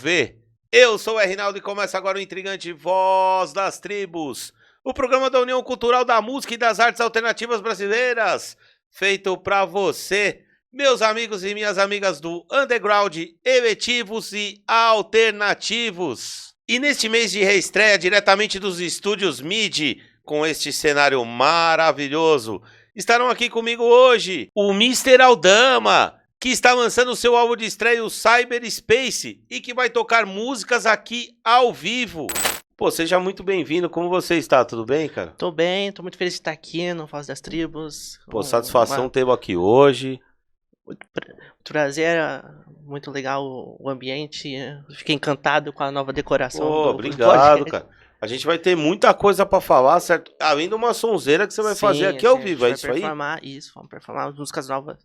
ver. Eu sou o Rinaldo e começa agora o intrigante Voz das Tribos, o programa da União Cultural da Música e das Artes Alternativas Brasileiras, feito pra você, meus amigos e minhas amigas do underground, eletivos e alternativos. E neste mês de reestreia, diretamente dos estúdios MIDI, com este cenário maravilhoso, estarão aqui comigo hoje o Mr. Aldama, que está lançando o seu álbum de estreia, o Cyberspace, e que vai tocar músicas aqui ao vivo. Pô, seja muito bem-vindo. Como você está? Tudo bem, cara? Tô bem, tô muito feliz de estar aqui no Voz das Tribos. Pô, satisfação tê-lo aqui hoje. Muito prazer, muito legal o ambiente. Fiquei encantado com a nova decoração. Pô, obrigado, cara. A gente vai ter muita coisa pra falar, certo? Além de uma sonzeira que você vai fazer aqui ao vivo, é isso aí? Vamos performar músicas novas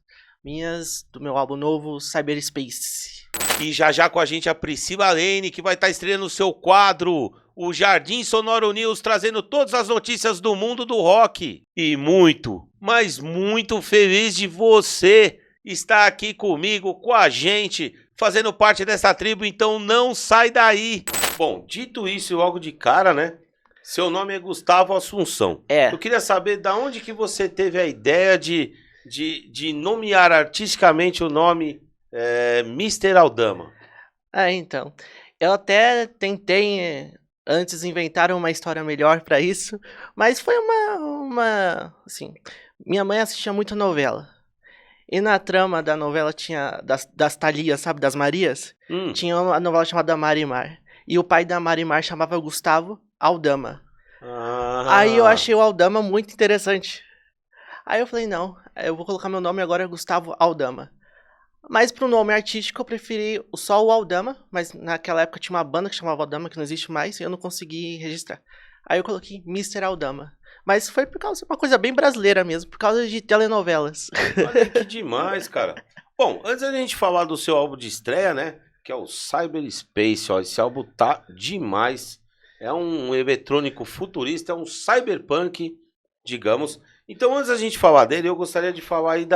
minhas, do meu álbum novo, Cyberspace. E já com a gente a Priscila Lane, que vai estar estreando o seu quadro, o Jardim Sonoro News, trazendo todas as notícias do mundo do rock. E muito, mas muito feliz de você estar aqui comigo, com a gente, fazendo parte dessa tribo, então não sai daí. Bom, dito isso logo de cara, né? Seu nome é Gustavo Assunção. Eu queria saber da onde que você teve a ideia de nomear artisticamente o nome Mr. Aldama. Então, eu até tentei antes inventar uma história melhor pra isso, mas foi assim, minha mãe assistia muito novela. E na trama da novela tinha das Thalias, sabe, das Marias, tinha uma novela chamada Marimar. E o pai da Marimar chamava Gustavo Aldama. Aí eu achei o Aldama muito interessante. Aí eu falei, não, eu vou colocar meu nome agora, Gustavo Aldama. Mas pro nome artístico eu preferi só o Aldama, mas naquela época tinha uma banda que chamava Aldama, que não existe mais, e eu não consegui registrar. Aí eu coloquei Mr. Aldama. Mas foi por causa de uma coisa bem brasileira mesmo, por causa de telenovelas. Olha que demais, cara. Bom, antes da gente falar do seu álbum de estreia, né, que é o Cyberspace, ó, esse álbum tá demais. É um eletrônico futurista, é um cyberpunk, digamos. Então, antes da gente falar dele, eu gostaria de falar aí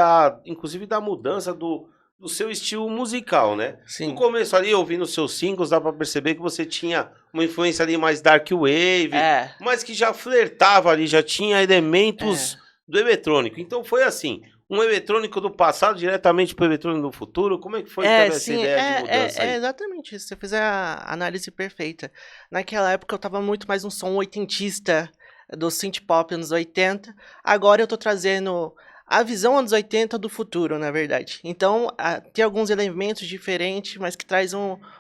inclusive da mudança do seu estilo musical, né? Sim. No começo ali, ouvindo os seus singles, dá pra perceber que você tinha uma influência ali mais dark wave, mas que já flertava ali, já tinha elementos do eletrônico. Então foi assim, um eletrônico do passado diretamente pro eletrônico do futuro. Como é que foi que teve essa ideia de mudança aí? É exatamente isso, você fez a análise perfeita. Naquela época eu tava muito mais um som oitentista, do synth pop anos 80, agora eu tô trazendo a visão anos 80 do futuro, na verdade. Então, tem alguns elementos diferentes, mas que traz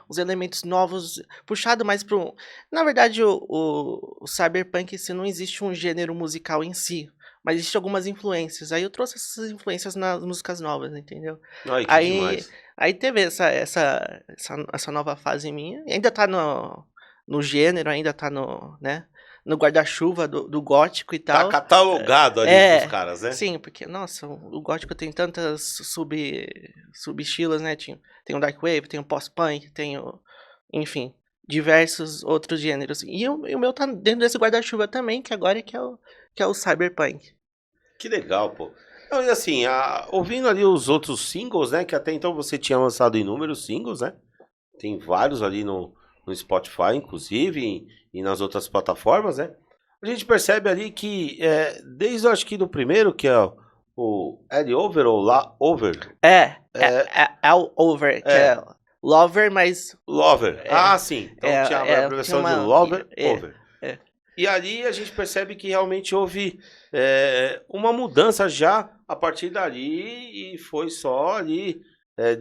os elementos novos, puxado mais pro... Na verdade, o cyberpunk em si não existe um gênero musical em si, mas existem algumas influências. Aí eu trouxe essas influências nas músicas novas, entendeu? Ai, que demais. Aí teve essa nova fase minha, ainda tá no gênero, ainda tá no guarda-chuva do gótico e tal. Tá catalogado ali pros caras, né? Sim, porque, nossa, o gótico tem tantas subestilos, né? Tem o dark wave, tem o post-punk, tem enfim, diversos outros gêneros. E o meu tá dentro desse guarda-chuva também, que agora que é o cyberpunk. Que legal, pô. Não, e assim, ouvindo ali os outros singles, né? Que até então você tinha lançado inúmeros singles, né? Tem vários ali no Spotify, inclusive, e nas outras plataformas, né? A gente percebe ali que, desde eu acho que do primeiro, que é o Ed Over ou La Over. É o Over, que é Lover, mas... Lover, sim. Então tinha a abreviação de Lover, Over. E ali a gente percebe que realmente houve uma mudança já a partir dali e foi só ali,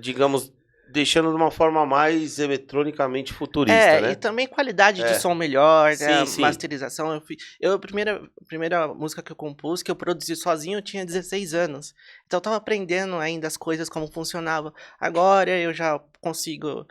digamos, deixando de uma forma mais eletronicamente futurista, né? E também qualidade de som melhor, né? Sim. Masterização. A primeira música que eu compus, que eu produzi sozinho, eu tinha 16 anos. Então eu tava aprendendo ainda as coisas, como funcionavam. Agora eu já consigo,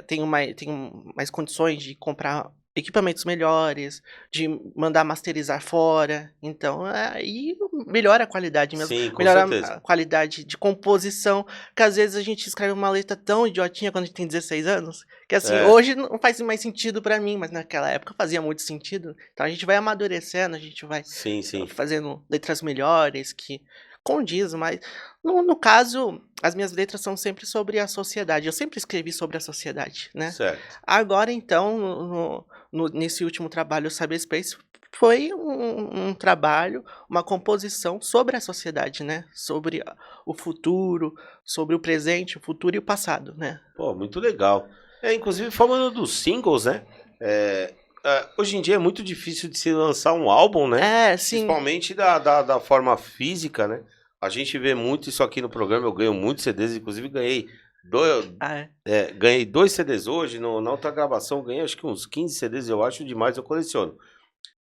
tenho mais condições de comprar equipamentos melhores, de mandar masterizar fora. Então, aí melhora a qualidade mesmo. Sim, com melhora certeza. A qualidade de composição, porque às vezes a gente escreve uma letra tão idiotinha quando a gente tem 16 anos, que assim, hoje não faz mais sentido pra mim, mas naquela época fazia muito sentido. Então a gente vai amadurecendo, a gente vai Sim. fazendo letras melhores, que condiz, mas no caso, as minhas letras são sempre sobre a sociedade. Eu sempre escrevi sobre a sociedade, né? Certo. Agora, então, nesse último trabalho, o Cyberspace, foi um trabalho, uma composição sobre a sociedade, né? Sobre o futuro, sobre o presente, o futuro e o passado, né? Pô, muito legal. Inclusive, falando dos singles, né? Hoje em dia é muito difícil de se lançar um álbum, né? É, sim. Principalmente da forma física, né? A gente vê muito isso aqui no programa, eu ganho muitos CDs, inclusive Ah, é. ganhei 2 CDs hoje, na outra gravação ganhei acho que uns 15 CDs, eu acho demais, eu coleciono.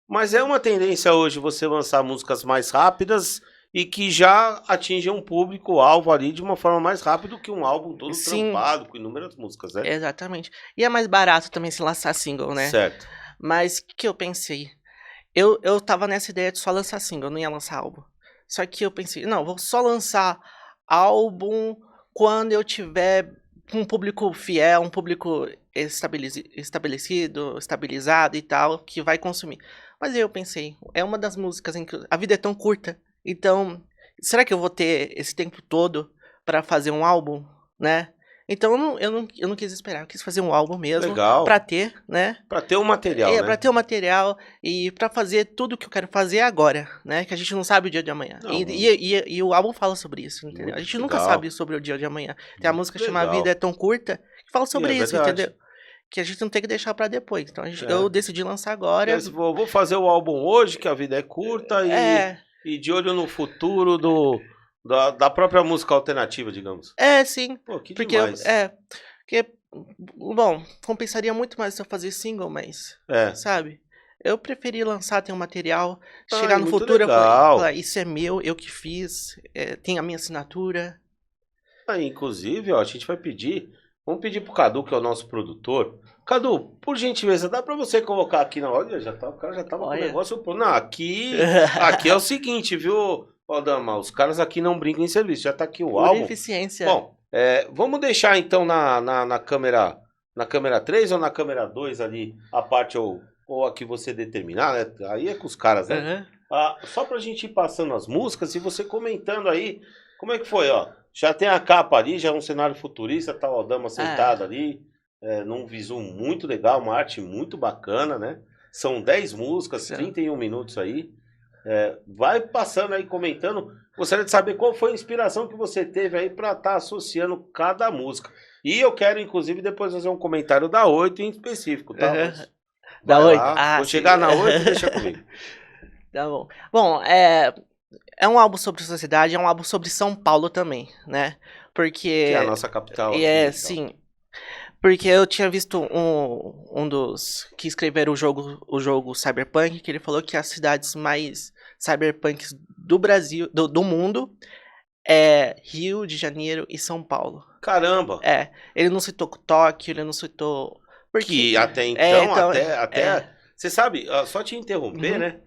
Mas é uma tendência hoje você lançar músicas mais rápidas e que já atingem um público-alvo ali de uma forma mais rápida do que um álbum todo Sim, trampado, com inúmeras músicas, né? exatamente. E é mais barato também se lançar single, né? Certo. Mas o que eu pensei? Eu tava nessa ideia de só lançar single, não ia lançar álbum. Só que eu pensei, não, vou só lançar álbum quando eu tiver um público fiel, um público estabelecido, estabilizado e tal, que vai consumir. Mas aí eu pensei, é uma das músicas em que a vida é tão curta, então será que eu vou ter esse tempo todo pra fazer um álbum, né? Então eu não quis esperar, eu quis fazer um álbum mesmo Legal. pra ter, né? Pra ter um material, né? Pra ter o material e pra fazer tudo o que eu quero fazer agora, né? Que a gente não sabe o dia de amanhã. Não, E o álbum fala sobre isso, entendeu? A muito gente nunca legal. sabe sobre o dia de amanhã. Tem a Muito música chamada legal. Vida é Tão Curta, que fala sobre é isso, verdade. entendeu? Que a gente não tem que deixar pra depois. Então É. eu decidi lançar E agora. aí, você falou, vou fazer o álbum hoje, que a vida é curta, É, e de olho no futuro da própria música alternativa, digamos. sim. Pô, que Porque demais. porque, bom, compensaria muito mais se eu fazer single, mas, É. sabe? Eu preferi lançar, ter um material, chegar no muito futuro, eu legal. falar, isso é meu, eu que fiz, tem a minha assinatura. Inclusive, ó, a gente vai pedir, vamos pedir pro Cadu, que é o nosso produtor. Cadu, por gentileza, dá pra você colocar aqui na hora? O cara já tava com o Olha. negócio. Não, aqui é o seguinte, viu, ó, Dama? Os caras aqui não brincam em serviço. Já tá aqui o Pura álbum. eficiência. Bom, vamos deixar então na câmera 3 ou na câmera 2 ali a parte ou a que você determinar, né? Aí é com os caras, né? Uhum. Só pra gente ir passando as músicas e você comentando aí como é que foi, ó. Já tem a capa ali, já é um cenário futurista, tá o Dama sentado ali, num visu muito legal, uma arte muito bacana, né? São 10 músicas, Sim. 31 minutos aí. Vai passando aí, comentando. Gostaria de saber qual foi a inspiração que você teve aí pra estar associando cada música. E eu quero, inclusive, depois fazer um comentário da 8 em específico, tá? Uhum. Vai Da 8? lá. Vou sim. chegar na 8 e deixa comigo. Tá bom. Bom, é um álbum sobre sociedade, é um álbum sobre São Paulo também, né? Porque... Que é a nossa capital aqui, É, então. sim. Porque eu tinha visto um dos que escreveram o jogo Cyberpunk, que ele falou que as cidades mais cyberpunks do Brasil, do mundo, é Rio de Janeiro e São Paulo. Caramba! Ele não citou Tóquio, ele não citou... Que até então, é. Você sabe, só te interromper, Uhum. né?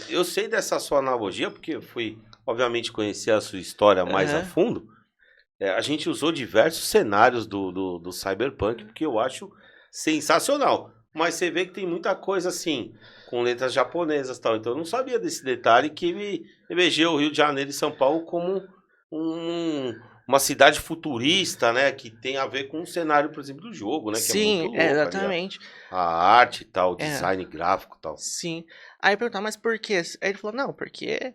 Eu sei dessa sua analogia, porque eu fui, obviamente, conhecer a sua história mais a Aham. fundo. A gente usou diversos cenários do Cyberpunk, porque eu acho sensacional. Mas você vê que tem muita coisa assim, com letras japonesas e tal. Então eu não sabia desse detalhe que me elegeu o Rio de Janeiro e São Paulo como uma cidade futurista, né? Que tem a ver com o cenário, por exemplo, do jogo, né? Que é muito Sim, louco ali, exatamente. a arte e tal, o design gráfico e tal. Sim. Aí eu perguntava, mas por quê? Aí ele falou, não, porque,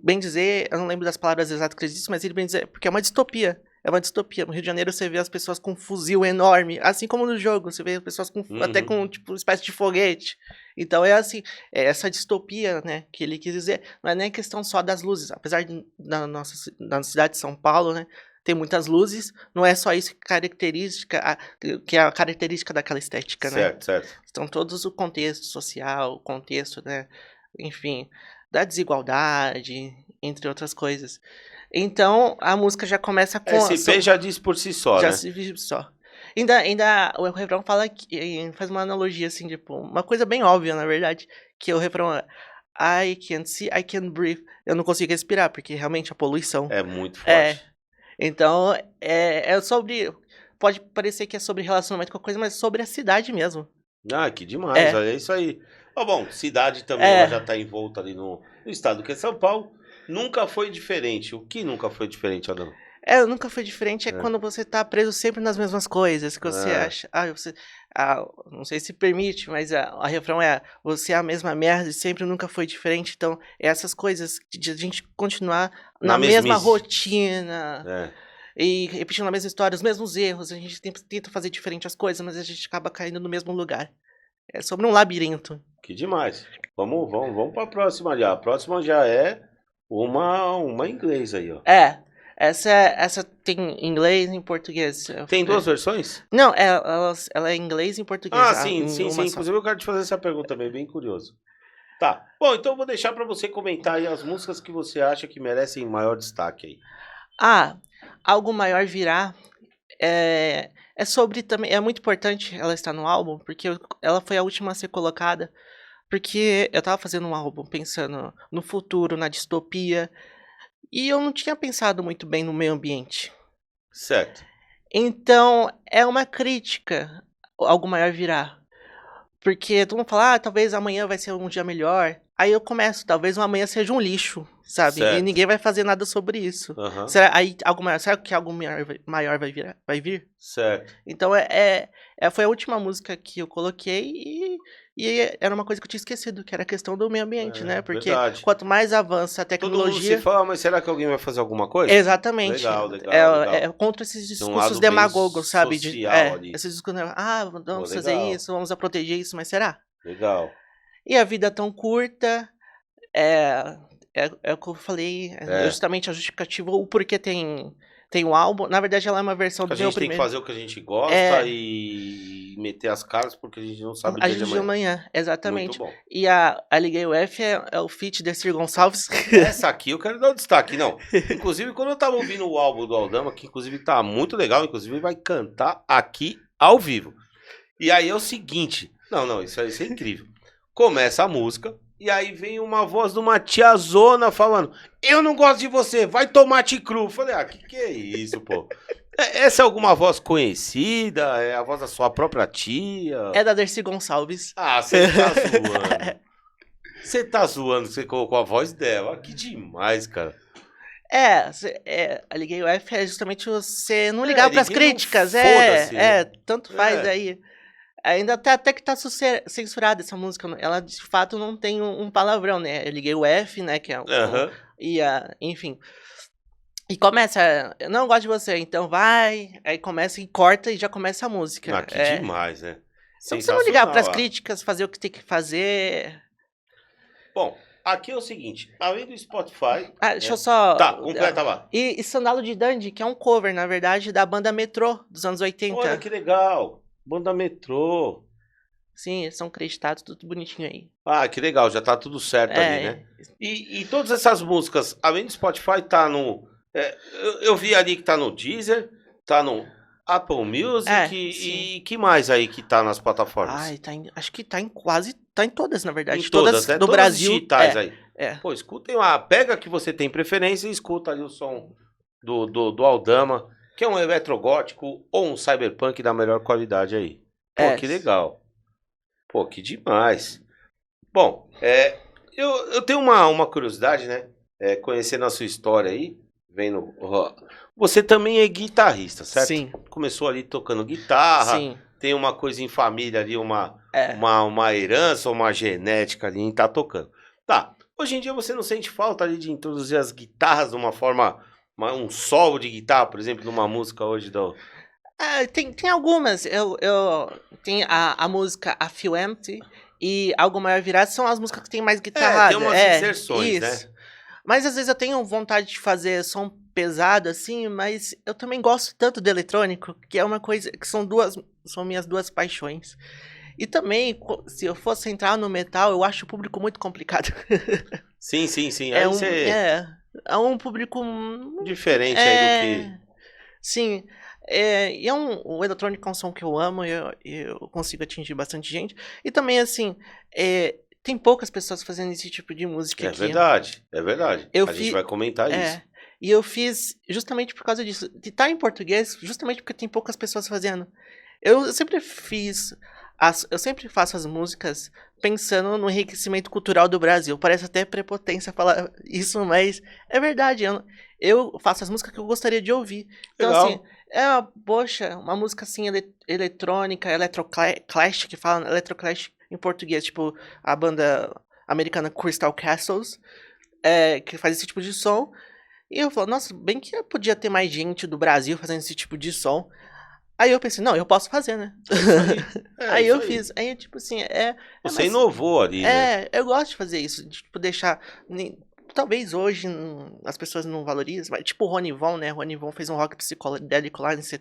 bem dizer, eu não lembro das palavras exatas que ele disse, mas ele bem dizer, porque é uma distopia. É uma distopia. No Rio de Janeiro você vê as pessoas com um fuzil enorme, assim como no jogo, você vê as pessoas com até com, tipo, uma espécie de foguete. Então é assim, é essa distopia, né, que ele quis dizer. Não é nem questão só das luzes, apesar de na cidade de São Paulo, né, tem muitas luzes, não é só isso que é a característica daquela estética, né? Certo. Então, todos o contexto social, o contexto, né, enfim, da desigualdade, entre outras coisas. Então, a música já começa com... SP já diz por si só, já né? se vive só. Ainda o refrão fala que faz uma analogia, assim, tipo, uma coisa bem óbvia, na verdade, que o refrão é I can't see, I can't breathe. Eu não consigo respirar, porque realmente a poluição... É muito forte. Então, é sobre... Pode parecer que é sobre relacionamento com a coisa, mas sobre a cidade mesmo. Que demais, olha isso aí. Bom, cidade também ela já tá envolta ali no estado que é São Paulo. Nunca foi diferente. O que nunca foi diferente, Adão? Nunca foi diferente, quando você tá preso sempre nas mesmas coisas, que você acha, não sei se permite, mas a refrão você é a mesma merda e sempre nunca foi diferente, então, essas coisas de a gente continuar na mesma rotina, e repetindo a mesma história, os mesmos erros, a gente tenta fazer diferente as coisas, mas a gente acaba caindo no mesmo lugar. É sobre um labirinto. Que demais. Vamos pra próxima já. A próxima já é uma em inglês aí, ó. Essa tem em inglês e em português. Tem duas versões? Não, ela é em inglês e em português. Sim. Inclusive eu quero te fazer essa pergunta também, bem curioso. Tá. Bom, então eu vou deixar pra você comentar aí as músicas que você acha que merecem maior destaque aí. Algo Maior Virá é sobre também. É muito importante ela estar no álbum, porque ela foi a última a ser colocada. Porque eu tava fazendo um álbum pensando no futuro, na distopia. E eu não tinha pensado muito bem no meio ambiente. Certo. Então, é uma crítica, Algo Maior Virá. Porque todo mundo fala, talvez amanhã vai ser um dia melhor. Aí eu começo, talvez o amanhã seja um lixo, sabe? Certo. E ninguém vai fazer nada sobre isso. Será que algo maior vai vir? Certo. Então, foi a última música que eu coloquei e era uma coisa que eu tinha esquecido, que era a questão do meio ambiente, né? Porque quanto mais avança a tecnologia... Todo mundo se fala, mas será que alguém vai fazer alguma coisa? Exatamente. Legal. É contra esses discursos demagogos, sabe? Esses discursos, vamos fazer isso, vamos proteger isso, mas será? Legal. E a vida é tão curta, é o que eu falei, justamente a justificativa, o porquê tem um álbum. Na verdade, ela é uma versão do meu primeiro. A gente tem que fazer o que a gente gosta e meter as caras, porque a gente não sabe o dia de amanhã. Exatamente. Muito bom. E a Liguei o F é o feat de Cir Gonçalves. Essa aqui eu quero dar um destaque, não. Inclusive, quando eu tava ouvindo o álbum do Aldama, que inclusive tá muito legal, inclusive vai cantar aqui ao vivo. E aí é o seguinte, isso é incrível. Começa a música, e aí vem uma voz de uma tiazona falando, eu não gosto de você, vai tomate cru. Eu falei, que é isso, pô? Essa é alguma voz conhecida? É a voz da sua própria tia? É da Dercy Gonçalves. Você tá zoando. Você tá zoando que você colocou a voz dela. Que demais, cara. A Liguei o F é justamente você não ligar pras críticas. Tanto faz aí. Ainda até que tá censurada essa música. Ela, de fato, não tem um palavrão, né? Eu liguei o F, né? Que é enfim. E começa, eu não gosto de você, então vai. Aí começa e corta e já começa a música. Que demais, né? Então você não ligar pras críticas, fazer o que tem que fazer. Bom, aqui é o seguinte, além do Spotify... deixa eu só... Tá, completa lá. E Sandalo de Dandy, que é um cover, na verdade, da banda Metrô, dos anos 80. Olha que legal. Banda Metrô. Sim, eles são creditados, tudo bonitinho aí. Que legal, já tá tudo certo ali, né? E todas essas músicas, além do Spotify, tá no... eu vi ali que tá no Deezer, tá no Apple Music e que mais aí que tá nas plataformas? Acho que tá em quase... Tá em todas, na verdade. Em todas, do Brasil. Digitais aí. Pô, escutem lá, pega que você tem preferência e escuta ali o som do Aldama, que é um eletrogótico ou um cyberpunk da melhor qualidade aí. Pô, que legal. Pô, que demais. Bom, eu tenho uma curiosidade, né? Conhecendo a sua história aí, vendo... Você também é guitarrista, certo? Sim. Começou ali tocando guitarra. Sim. Tem uma coisa em família ali, uma herança, uma genética ali em tá tocando. Tá, hoje em dia você não sente falta ali de introduzir as guitarras de uma forma... um solo de guitarra, por exemplo, numa música hoje do... Tem algumas. Tem a música A Feel Empty e Algo Maior Virá, são as músicas que tem mais guitarrada. Tem umas inserções, né? Mas às vezes eu tenho vontade de fazer som pesado, assim, mas eu também gosto tanto do eletrônico, que é uma coisa que são minhas duas paixões. E também, se eu fosse entrar no metal, eu acho o público muito complicado. Sim. É um público... diferente aí do que... Sim. E o eletrônico é um som que eu amo, eu consigo atingir bastante gente. E também, assim, tem poucas pessoas fazendo esse tipo de música aqui. É verdade. A gente vai comentar isso. E eu fiz justamente por causa disso. De estar em português, justamente porque tem poucas pessoas fazendo. Eu sempre fiz eu sempre faço as músicas pensando no enriquecimento cultural do Brasil. Parece até prepotência falar isso, mas é verdade. Eu faço as músicas que eu gostaria de ouvir. Então, assim, Legal. poxa, uma música assim eletrônica, electroclash, que fala electroclash em português, tipo a banda americana Crystal Castles, que faz esse tipo de som. E eu falo, nossa, bem que podia ter mais gente do Brasil fazendo esse tipo de som. Aí eu pensei, não, eu posso fazer, né? É isso aí. É Aí isso eu aí. fiz. Aí, tipo assim, Você inovou ali, né? eu gosto de fazer isso, de, tipo, deixar. Talvez hoje as pessoas não valorizam, mas, tipo o Ronivon, né? O Ronivon fez um rock psicodélico lá nos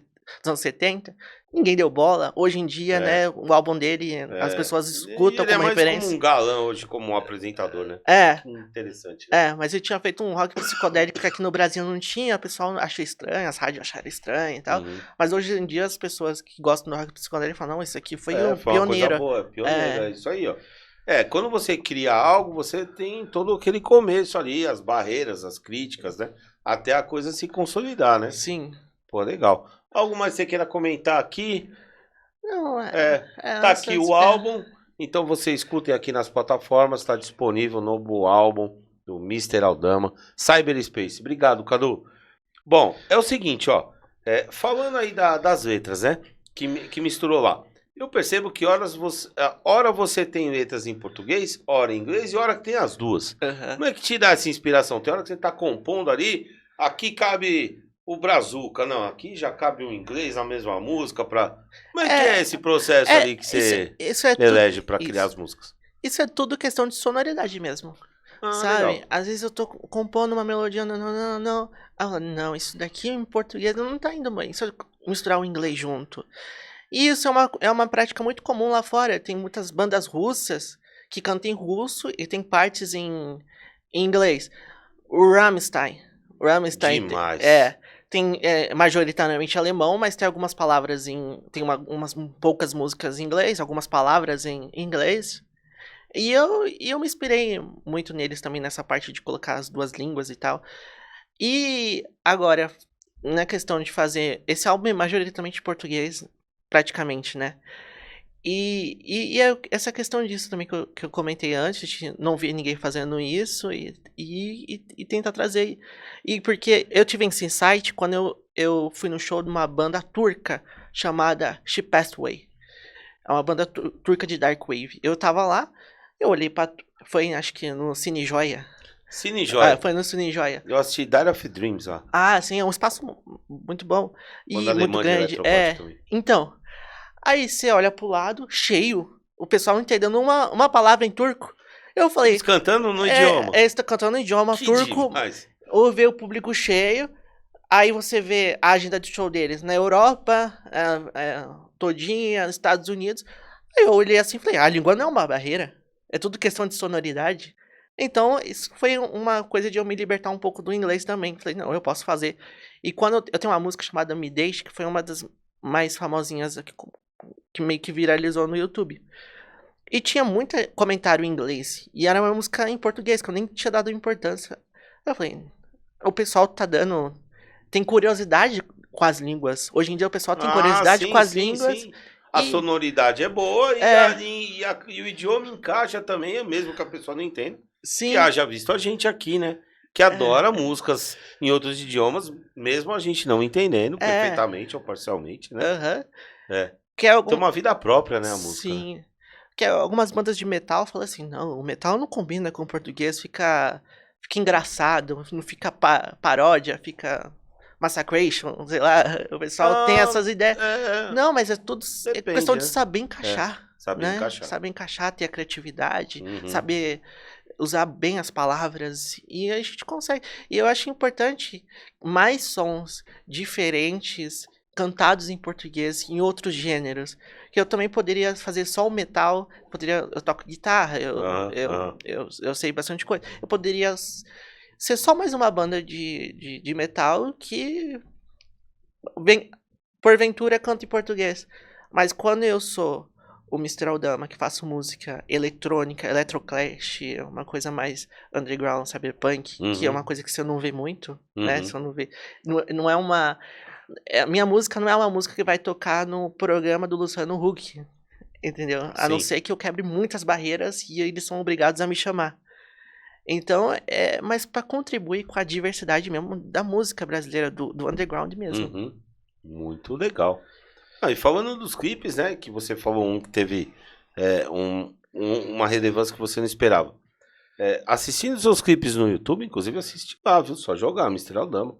anos 70. Ninguém deu bola. Hoje em dia, É, né? O álbum dele, as é. pessoas E escutam ele é como mais como referência. um galã hoje, como um apresentador, né? É, Que interessante, né? mas ele tinha feito um rock psicodélico que aqui no Brasil não tinha, o pessoal achou estranho, as rádios acharam estranho e tal. Uhum. Mas hoje em dia as pessoas que gostam do rock psicodélico falam, não, isso aqui foi o Foi uma coisa pioneiro. boa, é pioneiro, é É, isso aí, ó. Quando você cria algo, você tem todo aquele começo ali, as barreiras, as críticas, né? Até a coisa se consolidar, né? sim. Pô, legal. Algo mais que você queira comentar aqui? Não, Tá essa aqui o álbum, então você escutem aqui nas plataformas, está disponível o novo álbum do Mister Aldama, Cyberspace. Obrigado, Cadu. Bom, é o seguinte, ó, falando aí das letras, né, que misturou lá. Eu percebo que hora você tem letras em português, hora em inglês e hora que tem as duas. Aham. Como é que te dá essa inspiração? Tem hora que você tá compondo ali, aqui cabe o brazuca, não, aqui já cabe o inglês na mesma música pra... Como é que é É, esse processo ali que você isso é tudo. elege pra criar as Isso. músicas? Isso é tudo questão de sonoridade mesmo. Ah, Sabe? legal. Às vezes eu tô compondo uma melodia, não, não, não, não. Aí eu falo, não, isso daqui em português não tá indo bem. Se eu misturar o inglês junto. E isso é uma prática muito comum lá fora. Tem muitas bandas russas que cantam em russo e tem partes em inglês. O Rammstein. O Rammstein Demais. tem majoritariamente alemão, mas tem algumas palavras tem umas poucas músicas em inglês, algumas palavras em inglês. E eu me inspirei muito neles também nessa parte de colocar as duas línguas e tal. E agora, na questão de fazer. Esse álbum é majoritariamente português, praticamente, né? Essa questão disso também que eu comentei antes, de não ver ninguém fazendo isso e tentar trazer. E porque eu tive esse insight quando eu fui no show de uma banda turca chamada She Passed Away. É uma banda turca de Dark Wave. Eu tava lá, eu olhei pra. Foi acho que no Cine Joia. Cine Joia. Foi no Cine Joia. Eu assisti Dire of Dreams lá. Ah, sim, é um espaço muito bom. Banda E muito alemã de grande. eletrocódigo também. Então. Aí você olha pro lado, cheio. O pessoal entendendo uma palavra em turco. Eu falei, Eles cantando no idioma. Eles estão cantando em idioma Que turco. demais. Ou vê o público cheio. Aí você vê a agenda de show deles na Europa, todinha, nos Estados Unidos. Aí eu olhei assim e falei, a língua não é uma barreira. É tudo questão de sonoridade. Então, isso foi uma coisa de eu me libertar um pouco do inglês também. Falei, não, eu posso fazer. E quando eu tenho uma música chamada Me Deixe, que foi uma das mais famosinhas aqui, que meio que viralizou no YouTube. E tinha muito comentário em inglês. E era uma música em português, que eu nem tinha dado importância. Eu falei, o pessoal tá dando... Tem curiosidade com as línguas. Hoje em dia o pessoal tem curiosidade com as línguas. Sim. A sonoridade é boa e o idioma encaixa também, mesmo que a pessoa não entenda. Sim. Que haja visto a gente aqui, né? Que adora músicas em outros idiomas, mesmo a gente não entendendo perfeitamente ou parcialmente, né? Aham. Tem uma vida própria, né, a música. Sim. Né? Que algumas bandas de metal falam assim, não, o metal não combina com o português, fica engraçado, não fica paródia, fica massacration, sei lá, o pessoal tem essas ideias. Não, mas é tudo Depende, questão de saber encaixar. Saber encaixar. Saber encaixar, ter a criatividade, saber usar bem as palavras, e a gente consegue. E eu acho importante mais sons diferentes cantados em português em outros gêneros. Que eu também poderia fazer só o metal, eu toco guitarra, eu sei bastante coisa. Eu poderia ser só mais uma banda de metal que porventura canta em português. Mas quando eu sou o Mr. Aldama, que faço música eletrônica, electroclash, uma coisa mais underground, cyberpunk, que é uma coisa que você não vê muito, né? Você não vê. Não é uma. Minha música não é uma música que vai tocar no programa do Luciano Huck. entendeu? A não Sim. ser que eu quebre muitas barreiras e eles são obrigados a me chamar. Então, mas para contribuir com a diversidade mesmo da música brasileira, do underground mesmo. Uhum. Muito legal. E falando dos clipes, né? Que você falou um que teve uma relevância que você não esperava. Assistindo os seus clipes no YouTube, inclusive assisti lá, viu? Só jogar, Mr. Aldama.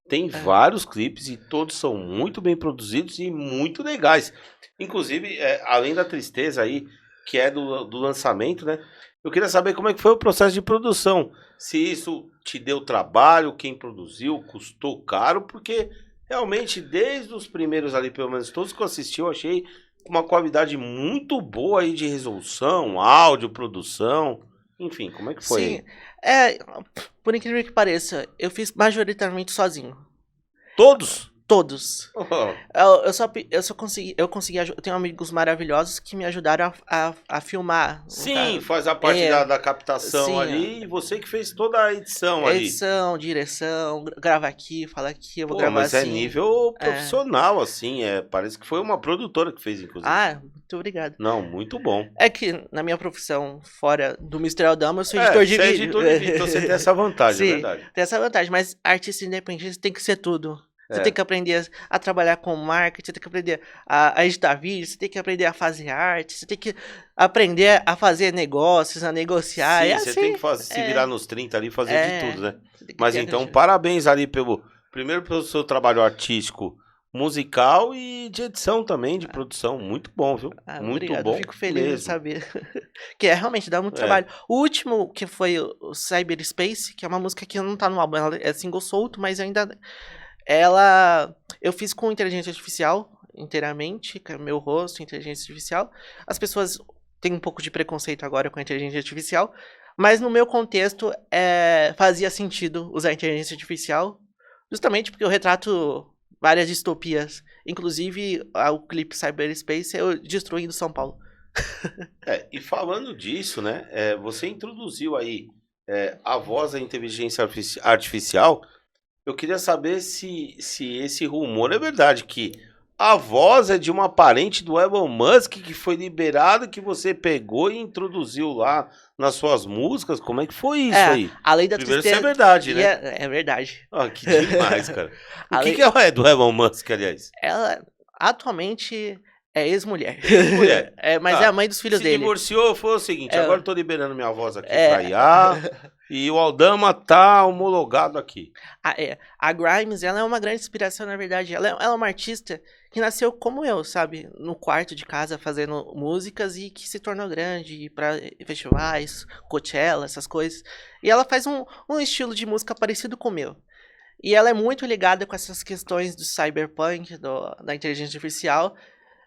Tem vários clipes e todos são muito bem produzidos e muito legais. Inclusive, além da tristeza aí, que é do lançamento, né? Eu queria saber como é que foi o processo de produção. Se isso te deu trabalho, quem produziu, custou caro, porque realmente, desde os primeiros ali, pelo menos todos que eu assisti, eu achei uma qualidade muito boa aí de resolução, áudio, produção. Enfim, como é que foi Sim, aí? por incrível que pareça, eu fiz majoritariamente sozinho. Todos? Todos. Oh, Eu consegui, eu tenho amigos maravilhosos que me ajudaram a filmar. sim, faz a parte da captação sim, ali e você que fez toda a edição ali. edição, direção, grava aqui, fala aqui, eu vou Pô, gravar mas assim. é nível profissional, assim, parece que foi uma produtora que fez, inclusive. Ah, muito obrigado. Não, muito bom. É que na minha profissão, fora do Mr. Aldama, eu sou editor de Você é vídeo. editor de vídeo, então você tem essa vantagem, Sim, é verdade. tem essa vantagem, mas artista independente tem que ser tudo. Você É. tem que aprender a trabalhar com marketing, você tem que aprender a editar vídeo, você tem que aprender a fazer arte, você tem que aprender a fazer negócios, a negociar. Sim, é você assim, tem que se virar nos 30 ali e fazer de tudo, né? você tem que Mas ter então, aquele- parabéns ali primeiro pelo seu trabalho artístico, musical e de edição também, de produção. Muito bom, viu? Muito obrigado, bom eu fico feliz mesmo. de saber. Que realmente dá muito trabalho. O último, que foi o Cyberspace, que é uma música que não tá no álbum, ela é single solto, mas ainda... Eu fiz com inteligência artificial inteiramente, com meu rosto, inteligência artificial. As pessoas têm um pouco de preconceito agora com a inteligência artificial, mas no meu contexto fazia sentido usar a inteligência artificial, justamente porque eu retrato várias distopias. Inclusive, o clipe Cyberspace é eu destruindo São Paulo. E falando disso, né? Você introduziu aí a voz da inteligência artificial. Eu queria saber se esse rumor é verdade, que a voz é de uma parente do Elon Musk que foi liberado, que você pegou e introduziu lá nas suas músicas. Como é que foi isso aí? Além da Primeiro, tristeza, isso é verdade, né? É verdade. Que demais, cara. O que é do Elon Musk, aliás? Ela atualmente é ex-mulher. Ex-mulher. Mas é a mãe dos filhos dele. Se divorciou, foi o seguinte, agora eu tô liberando minha voz aqui É. pra IA e o Aldama tá homologado aqui. A Grimes, ela é uma grande inspiração, na verdade. Ela é uma artista que nasceu como eu, sabe? No quarto de casa, fazendo músicas e que se tornou grande, ir pra festivais, Coachella, essas coisas. E ela faz um estilo de música parecido com o meu. E ela é muito ligada com essas questões do cyberpunk, da inteligência artificial.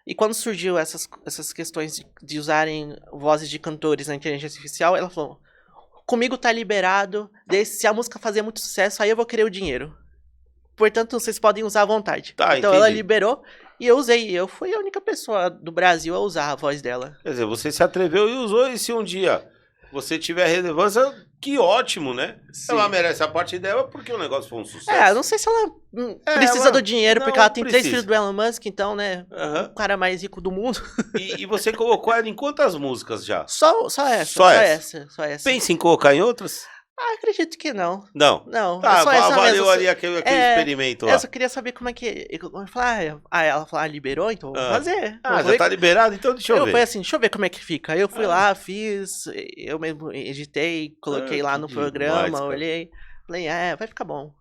E quando surgiu essas questões de usarem vozes de cantores na inteligência artificial, ela falou: comigo tá liberado, se a música fazer muito sucesso, aí eu vou querer o dinheiro. Portanto, vocês podem usar à vontade. Tá, então ela entendi. liberou e eu usei. Eu fui a única pessoa do Brasil a usar a voz dela. Quer dizer, você se atreveu e usou, e se um dia você tiver relevância, que ótimo, né? Sim. Ela merece a parte dela porque o negócio foi um sucesso. Não sei se ela precisa do dinheiro, porque ela tem 3 filhos do Elon Musk, então, né? O cara mais rico do mundo. E você colocou ela em quantas músicas já? Só essa. Pensa em colocar em outras? Acredito que não. Não. Não. Tá, só essa valeu mesmo. ali aquele experimento lá. Eu só queria saber como é que... Ela falou, liberou, então vou fazer. Já tá liberado, então deixa eu ver. Foi assim, deixa eu ver como é que fica. Aí eu fui lá, fiz, eu mesmo editei, coloquei lá no programa, olhei. Falei, vai ficar bom.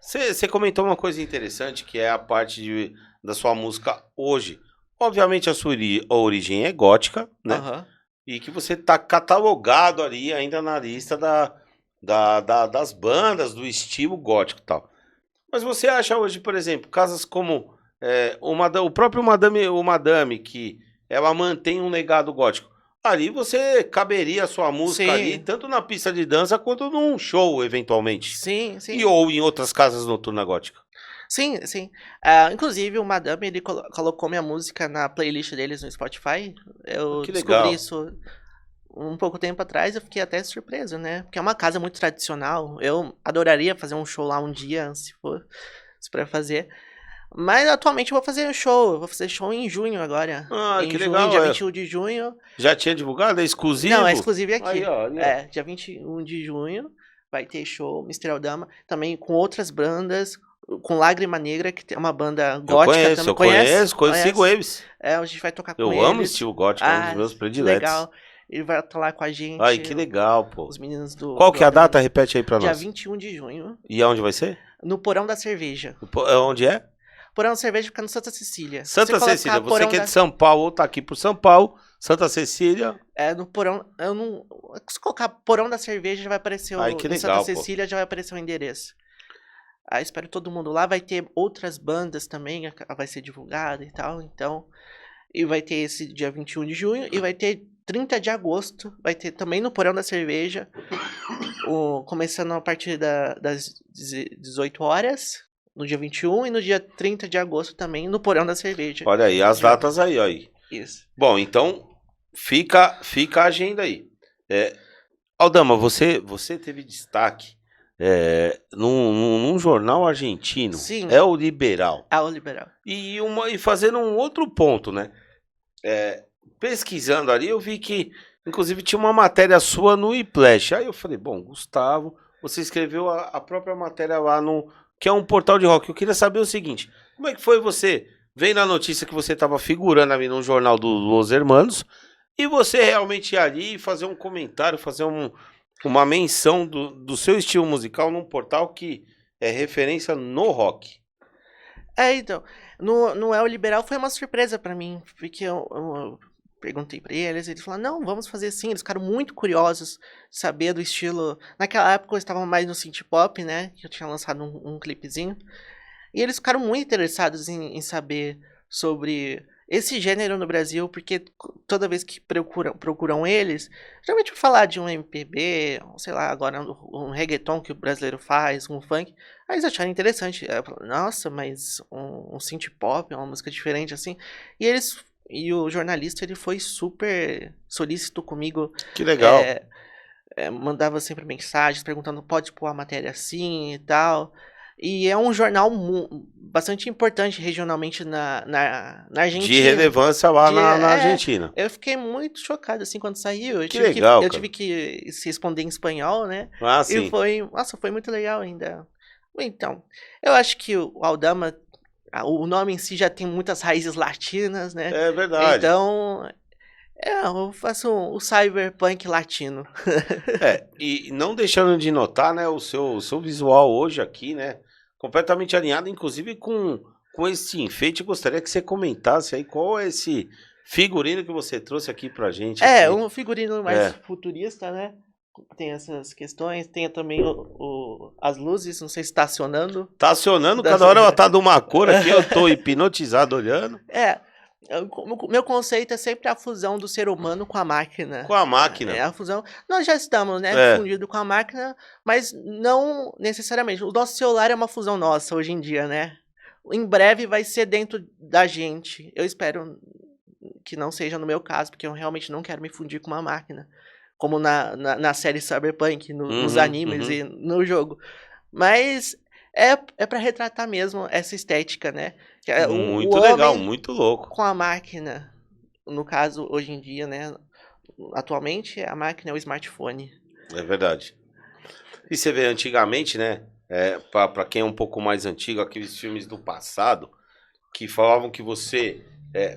Você comentou uma coisa interessante, que é a parte da sua música hoje. Obviamente a sua origem é gótica, né? E que você tá catalogado ali ainda na lista das bandas do estilo gótico e tal. Mas você acha hoje, por exemplo, casas como o próprio Madame, que ela mantém um legado gótico. Ali você caberia a sua música ali, tanto na pista de dança quanto num show, eventualmente. Sim. Ou em outras casas noturnas góticas. Sim. Inclusive, o Madame, ele colocou minha música na playlist deles no Spotify. Eu descobri isso um pouco tempo atrás, eu fiquei até surpreso, né? Porque é uma casa muito tradicional. Eu adoraria fazer um show lá um dia, se for pra fazer. Mas atualmente eu vou fazer show. Eu vou fazer show em junho agora. Ah, Em que junho, legal. dia 21 de junho. Já tinha divulgado? É exclusivo? Não, é exclusivo aqui. Aí, ó. É, dia 21 de junho vai ter show Mistério Dama. Também com outras bandas. Com Lágrima Negra, que é uma banda gótica também. Eu conheço, sigo eles. É, a gente vai tocar com Eu eles. amo estilo gótico, é um dos meus prediletos. Legal. Ele vai estar lá com a gente. Ai, que legal, pô. Os meninos do... Qual que é a data? Repete aí pra Dia nós. 21 de junho. E aonde vai ser? No Porão da Cerveja. Onde é? Porão da Cerveja fica no Santa Cecília. Santa Cecília. Você Porão que é de São Paulo ou tá aqui por São Paulo, Santa Cecília. É, no Porão... Eu não... Se colocar Porão da Cerveja, já vai aparecer o... Ai, que em legal, Santa Cecília já vai aparecer o endereço. Aí espero todo mundo lá. Vai ter outras bandas também, vai ser divulgada e tal, então... E vai ter esse dia 21 de junho e vai ter 30 de agosto, vai ter também no Porão da Cerveja, começando a partir das 18 horas, no dia 21, e no dia 30 de agosto também, no Porão da Cerveja. Olha aí, as datas aí, ó. Isso. Bom, então, fica a agenda aí. Aldama, você teve destaque num jornal argentino. Sim. É o Liberal. É o Liberal. E fazendo um outro ponto, né? Pesquisando ali, eu vi que, inclusive, tinha uma matéria sua no iPlash. Aí eu falei, bom, Gustavo, você escreveu a própria matéria lá que é um portal de rock. Eu queria saber o seguinte, como é que foi você, vendo a notícia que você estava figurando ali num jornal do Los Hermanos, e você realmente ir ali fazer um comentário, fazer uma menção do seu estilo musical num portal que é referência no rock? Então, no El Liberal foi uma surpresa pra mim, porque eu perguntei pra eles, e eles falaram, não, vamos fazer sim. Eles ficaram muito curiosos de saber do estilo. Naquela época eu estava mais no synth pop, né, que eu tinha lançado um clipezinho, e eles ficaram muito interessados em saber sobre esse gênero no Brasil, porque toda vez que procuram eles, geralmente falar de um MPB, sei lá, agora um reggaeton que o brasileiro faz, um funk, aí eles acharam interessante. Nossa, mas um synth pop, uma música diferente assim. E o jornalista, ele foi super solícito comigo. Que legal. Mandava sempre mensagens perguntando, pode pôr a matéria assim e tal. E é um jornal bastante importante regionalmente na Argentina. De relevância lá na Argentina. Eu fiquei muito chocado assim quando saiu. Eu tive que se responder em espanhol, né? Ah, sim. E foi muito legal ainda. Então, eu acho que o Aldama, o nome em si já tem muitas raízes latinas, né? É verdade. Então, eu faço o cyberpunk latino. E não deixando de notar, né, o seu visual hoje aqui, né, completamente alinhado, inclusive com esse enfeite. Eu gostaria que você comentasse aí qual é esse figurino que você trouxe aqui pra gente. Um figurino mais futurista, né? Tem essas questões, tem também as luzes, não sei se tá acionando. Tá acionando, cada hora ela tá de uma cor aqui, eu tô hipnotizado olhando. Meu conceito é sempre a fusão do ser humano com a máquina. Com a máquina. A fusão. Nós já estamos, né, fundidos com a máquina, mas não necessariamente. O nosso celular é uma fusão nossa hoje em dia, né? Em breve vai ser dentro da gente. Eu espero que não seja no meu caso, porque eu realmente não quero me fundir com uma máquina. Como na série Cyberpunk, nos animes e no jogo. Mas é pra retratar mesmo essa estética, né? Muito legal, muito louco. Com a máquina, no caso, hoje em dia, né? Atualmente, a máquina é o smartphone. É verdade. E você vê, antigamente, né? Pra quem é um pouco mais antigo, aqueles filmes do passado, que falavam que você...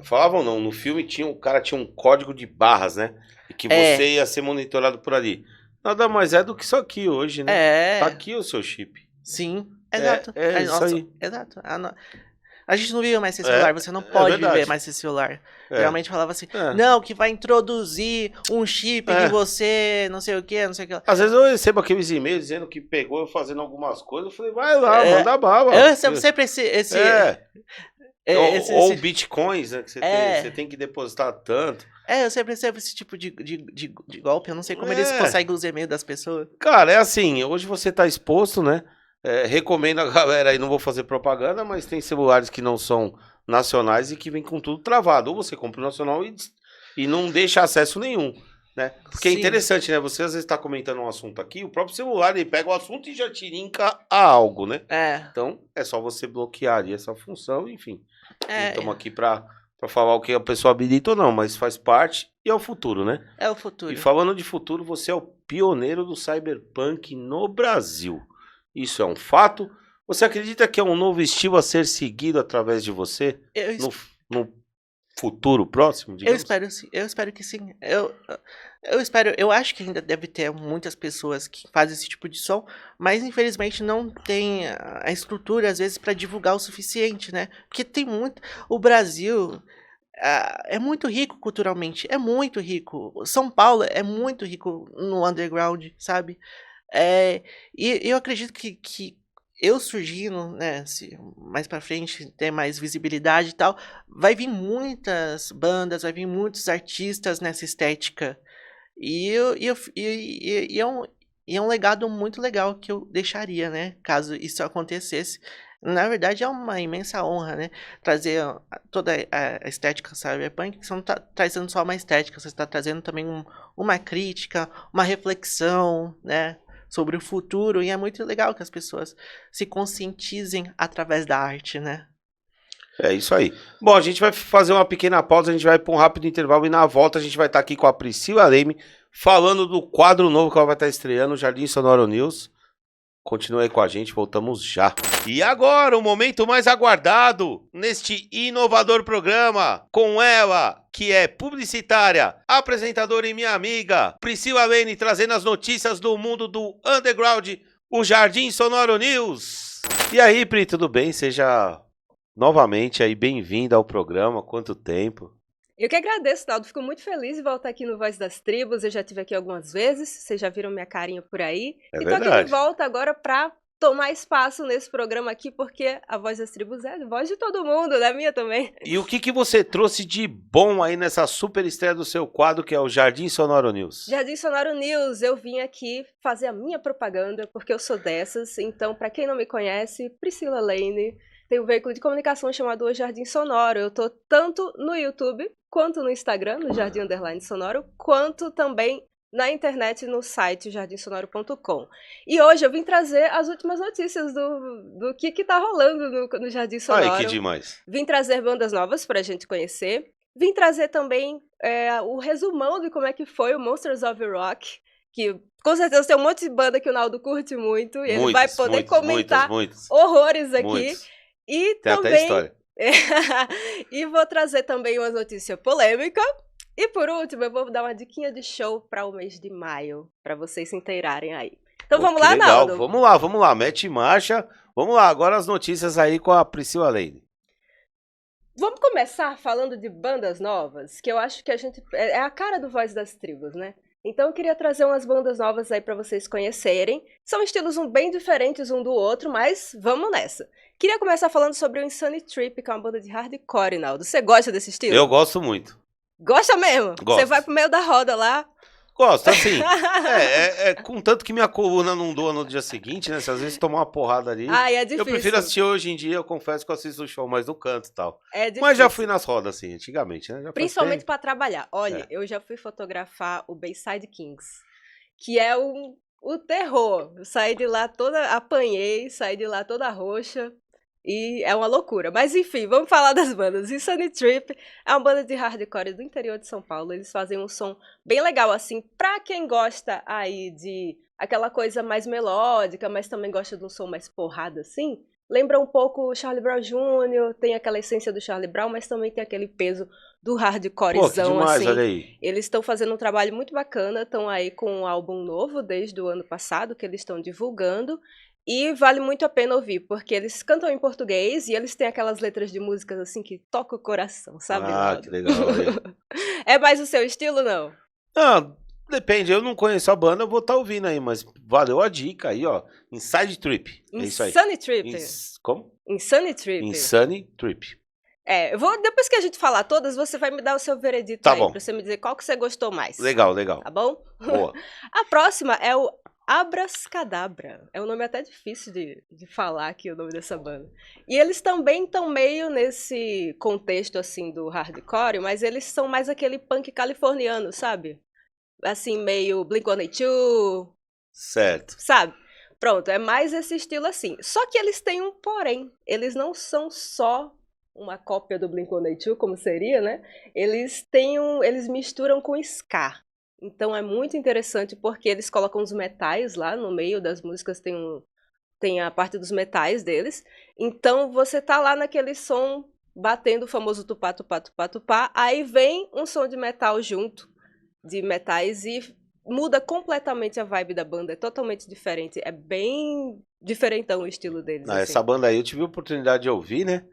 falavam não, no filme o cara tinha um código de barras, né? E que você ia ser monitorado por ali. Nada mais é do que isso aqui hoje, né? Tá aqui o seu chip. Sim, exato. Isso aí. Exato. A gente não vive mais esse celular, você não pode viver mais esse celular. Geralmente falava assim, não, que vai introduzir um chip de você, não sei o que, não sei o que. Às vezes eu recebo aqueles e-mails dizendo que pegou eu fazendo algumas coisas, eu falei, vai lá, manda bala. Eu recebo sempre ou bitcoins, né, que você tem que depositar tanto. Eu sempre recebo esse tipo de golpe, eu não sei como eles conseguem os e-mails das pessoas. Cara, é assim, hoje você tá exposto, né? Recomendo a galera aí, não vou fazer propaganda, mas tem celulares que não são nacionais e que vem com tudo travado. Ou você compra o nacional e não deixa acesso nenhum. né? Porque é Sim. interessante, né? Você às vezes tá comentando um assunto aqui, o próprio celular ele pega o assunto e já te linka a algo, né? É, Então é só você bloquear ali essa função, enfim. Não é, estamos aqui pra falar o que a pessoa habilita ou não, mas faz parte e é o futuro, né? é o E futuro. falando de futuro, você é o pioneiro do cyberpunk no Brasil. Isso é um fato? Você acredita que é um novo estilo a ser seguido através de você Eu, es- no futuro próximo, eu digamos? espero sim, eu espero que sim. Eu espero, eu acho que ainda deve ter muitas pessoas que fazem esse tipo de som, mas infelizmente não tem a estrutura às vezes para divulgar o suficiente, né? Porque tem muito, o Brasil é muito rico culturalmente, é muito rico. São Paulo é muito rico no underground, sabe? É, e eu acredito que eu surgindo, né, se mais pra frente ter mais visibilidade e tal, vai vir muitas bandas, vai vir muitos artistas nessa estética. E é um legado muito legal que eu deixaria, né, caso isso acontecesse. Na verdade, é uma imensa honra, né, trazer toda a estética cyberpunk. Você não está trazendo só uma estética, você está trazendo também uma crítica, uma reflexão, né, sobre o futuro. E é muito legal que as pessoas se conscientizem através da arte, né. É isso aí. Bom, a gente vai fazer uma pequena pausa, a gente vai para um rápido intervalo e na volta a gente vai estar aqui com a Priscila Leme falando do quadro novo que ela vai estar estreando, o Jardim Sonoro News. Continue aí com a gente, voltamos já. E agora, o momento mais aguardado neste inovador programa, com ela, que é publicitária, apresentadora e minha amiga, Priscila Lene, trazendo as notícias do mundo do underground, o Jardim Sonoro News. E aí, Pri, tudo bem? Seja novamente aí bem-vinda ao programa, quanto tempo? Eu que agradeço, Naldo. Fico muito feliz de voltar aqui no Voz das Tribos. Eu já estive aqui algumas vezes, vocês já viram minha carinha por aí. É E tô aqui de verdade. volta agora para tomar espaço nesse programa aqui, porque a Voz das Tribos é a voz de todo mundo, né? Minha também. E o que você trouxe de bom aí nessa super estreia do seu quadro, que é o Jardim Sonoro News? Jardim Sonoro News, eu vim aqui fazer a minha propaganda, porque eu sou dessas. Então, para quem não me conhece, Priscila Lene, tem um veículo de comunicação chamado O Jardim Sonoro. Eu tô tanto no YouTube, quanto no Instagram, no Jardim Underline Sonoro, quanto também na internet, no site jardinsonoro.com. E hoje eu vim trazer as últimas notícias do que tá rolando no Jardim Sonoro. Ai, que demais. Vim trazer bandas novas pra gente conhecer. Vim trazer também o resumão de como é que foi o Monsters of Rock, que com certeza tem um monte de banda que o Naldo curte muito, e ele vai poder comentar muitas. horrores aqui. Muitos. E Tem também... até história. e vou trazer também uma notícia polêmica. E por último, eu vou dar uma diquinha de show para o mês de maio, para vocês se inteirarem aí. Então Pô, vamos que lá, legal. Naldo? Vamos lá, mete marcha. Vamos lá, agora as notícias aí com a Priscila Lene. Vamos começar falando de bandas novas, que eu acho que a gente... É a cara do Voz das Tribos, né? Então eu queria trazer umas bandas novas aí para vocês conhecerem. São estilos bem diferentes um do outro, mas vamos nessa. Queria começar falando sobre o Insane Trip, que é uma banda de hardcore, Naldo. Você gosta desse estilo? Eu gosto muito. Gosta mesmo? Gosto. Você vai pro meio da roda lá. Gosto, assim. Contanto que minha coluna não doa no dia seguinte, né? Se às vezes tomar uma porrada ali. Ai, é difícil. Eu prefiro assistir hoje em dia, eu confesso que eu assisto o show mais do canto e tal. É difícil. Mas já fui nas rodas, assim, antigamente, né? Já faz Principalmente tempo. pra trabalhar. Olha, eu já fui fotografar o Bayside Kings, que é o terror. Eu saí de lá toda, apanhei, saí de lá toda roxa. E é uma loucura. Mas enfim, vamos falar das bandas. Insane Trip é uma banda de hardcore do interior de São Paulo. Eles fazem um som bem legal, assim, pra quem gosta aí de aquela coisa mais melódica, mas também gosta de um som mais porrada, assim. Lembra um pouco o Charlie Brown Jr., tem aquela essência do Charlie Brown, mas também tem aquele peso do hardcorezão, Pô, que demais, assim. olha aí. Eles estão fazendo um trabalho muito bacana, estão aí com um álbum novo desde o ano passado, que eles estão divulgando. E vale muito a pena ouvir, porque eles cantam em português e eles têm aquelas letras de músicas assim que tocam o coração, sabe? Ah, que legal. É mais o seu estilo, não? Não, depende, eu não conheço a banda, eu vou estar ouvindo aí, mas valeu a dica aí, ó. Inside Trip. É isso aí. Insane Trip. Como? Insane Trip. Insane Trip. Eu vou, depois que a gente falar todas, você vai me dar o seu veredito Tá aí, bom. pra você me dizer qual que você gostou mais. Legal. Tá bom? Boa. A próxima é o Abrascadabra. É um nome até difícil de falar aqui, o nome dessa banda. E eles também estão meio nesse contexto, assim, do hardcore, mas eles são mais aquele punk californiano, sabe? assim, meio Blink-182, Certo. sabe? Pronto, é mais esse estilo assim. Só que eles têm um porém. Eles não são só uma cópia do Blink-182, como seria, né? Eles misturam com ska. Então é muito interessante porque eles colocam os metais lá no meio das músicas, tem a parte dos metais deles. Então você tá lá naquele som batendo o famoso tupá, tupá, tupá, tupá. Aí vem um som de metal junto, de metais, e muda completamente a vibe da banda. É totalmente diferente. É bem diferentão o estilo deles. Ah, assim. essa banda aí eu tive a oportunidade de ouvir, né?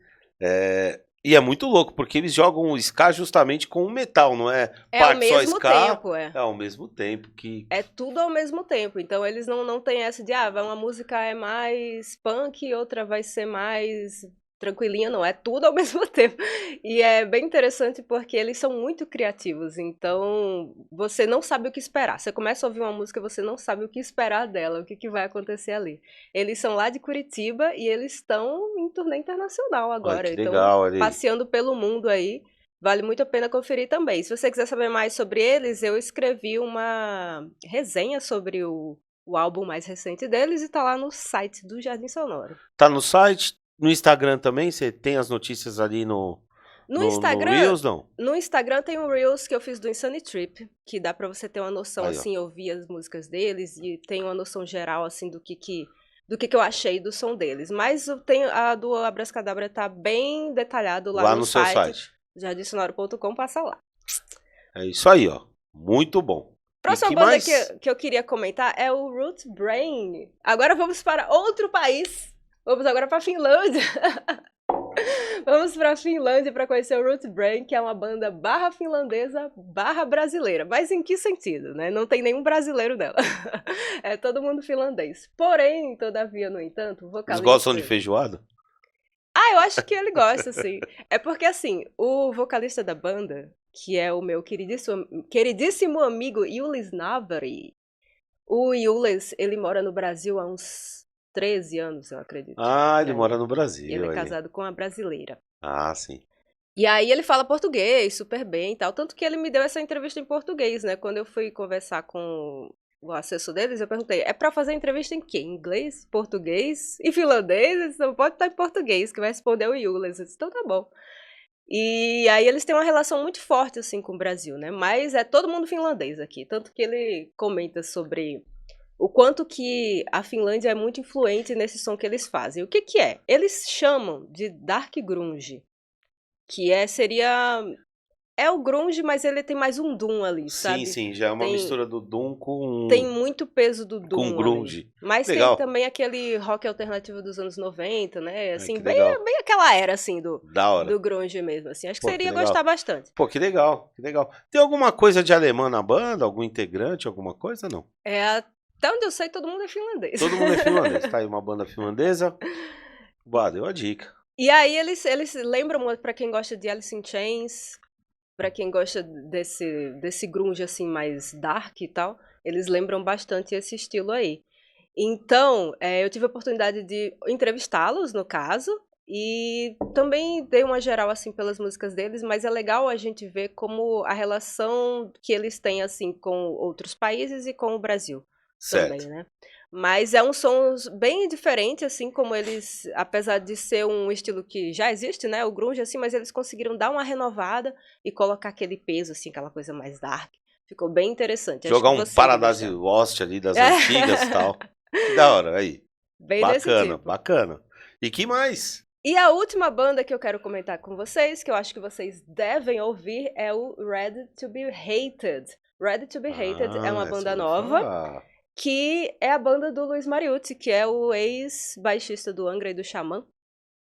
E é muito louco, porque eles jogam o ska justamente com o metal, não é? É ao Parte só mesmo ska, tempo, é. é ao mesmo tempo que... É tudo ao mesmo tempo. Então eles não têm essa de, uma música é mais punk, outra vai ser mais tranquilinha, não. É tudo ao mesmo tempo. E é bem interessante porque eles são muito criativos. Então você não sabe o que esperar. Você começa a ouvir uma música, você não sabe o que esperar dela, o que vai acontecer ali. Eles são lá de Curitiba e eles estão em turnê internacional agora. Olha que Então, legal, olha aí. passeando pelo mundo aí. Vale muito a pena conferir também. Se você quiser saber mais sobre eles, eu escrevi uma resenha sobre o álbum mais recente deles e tá lá no site do Jardim Sonoro. Tá no site, no Instagram também, você tem as notícias ali no Instagram, Reels, não? no Instagram tem um Reels que eu fiz do Insane Trip, que dá pra você ter uma noção, Aí, ó. assim, ouvir as músicas deles e tem uma noção geral, assim, do que eu achei do som deles. Mas a do Abracadabra tá bem detalhado lá no seu site. jardinsonoro.com, passa lá. É isso aí, ó. Muito bom. Próxima banda que eu queria comentar é o Root Brain. Agora vamos para outro país. Vamos agora para a Finlândia. Vamos para a Finlândia para conhecer o Root Brain, que é uma banda barra finlandesa, barra brasileira. Mas em que sentido, né? Não tem nenhum brasileiro nela. É todo mundo finlandês. Porém, todavia, no entanto, o vocalista... Eles gostam de feijoada? Eu acho que ele gosta, sim. É porque, assim, o vocalista da banda, que é o meu queridíssimo amigo Julis Navari. O Julis, ele mora no Brasil há uns 13 anos, eu acredito. Ele mora no Brasil. Ele é casado com uma brasileira. Ah, sim. E aí ele fala português super bem e tal. Tanto que ele me deu essa entrevista em português, né? Quando eu fui conversar com o assessor deles, eu perguntei, é pra fazer entrevista em quê? Em inglês, português e finlandês? Ele disse, não pode estar em português, que vai responder o Julis. Eu disse, então tá bom. E aí eles têm uma relação muito forte, assim, com o Brasil, né? Mas é todo mundo finlandês aqui. Tanto que ele comenta sobre o quanto que a Finlândia é muito influente nesse som que eles fazem. O que é? Eles chamam de Dark Grunge, que seria... É o grunge, mas ele tem mais um doom ali, sabe? Sim, já é uma mistura do doom com... Tem muito peso do doom com grunge. Ali. Mas legal. Tem também aquele rock alternativo dos anos 90, né? Assim, bem legal. aquela era, assim, do grunge mesmo, assim. Acho que você iria gostar bastante. Pô, que legal. Tem alguma coisa de alemã na banda? Algum integrante, alguma coisa, não? Até onde eu sei, todo mundo é finlandês. Todo mundo é finlandês. Tá aí uma banda finlandesa. Deu a dica. E aí eles lembram, pra quem gosta de Alice in Chains, pra quem gosta desse grunge assim mais dark e tal, eles lembram bastante esse estilo aí. Então, eu tive a oportunidade de entrevistá-los, no caso, e também dei uma geral assim pelas músicas deles, mas é legal a gente ver como a relação que eles têm assim com outros países e com o Brasil. Certo. Também, né? Mas é um som bem diferente, assim, como eles, apesar de ser um estilo que já existe, né, o grunge, assim, mas eles conseguiram dar uma renovada e colocar aquele peso, assim, aquela coisa mais dark. Ficou bem interessante. Jogar um Paradise Lost ali das antigas e tal. Que da hora, aí. Bem desse tipo. Bacana. E que mais? E a última banda que eu quero comentar com vocês, que eu acho que vocês devem ouvir, é o Ready to Be Hated. Ready to Be Hated é uma banda nova, que é a banda do Luiz Mariucci, que é o ex-baixista do Angra e do Xamã.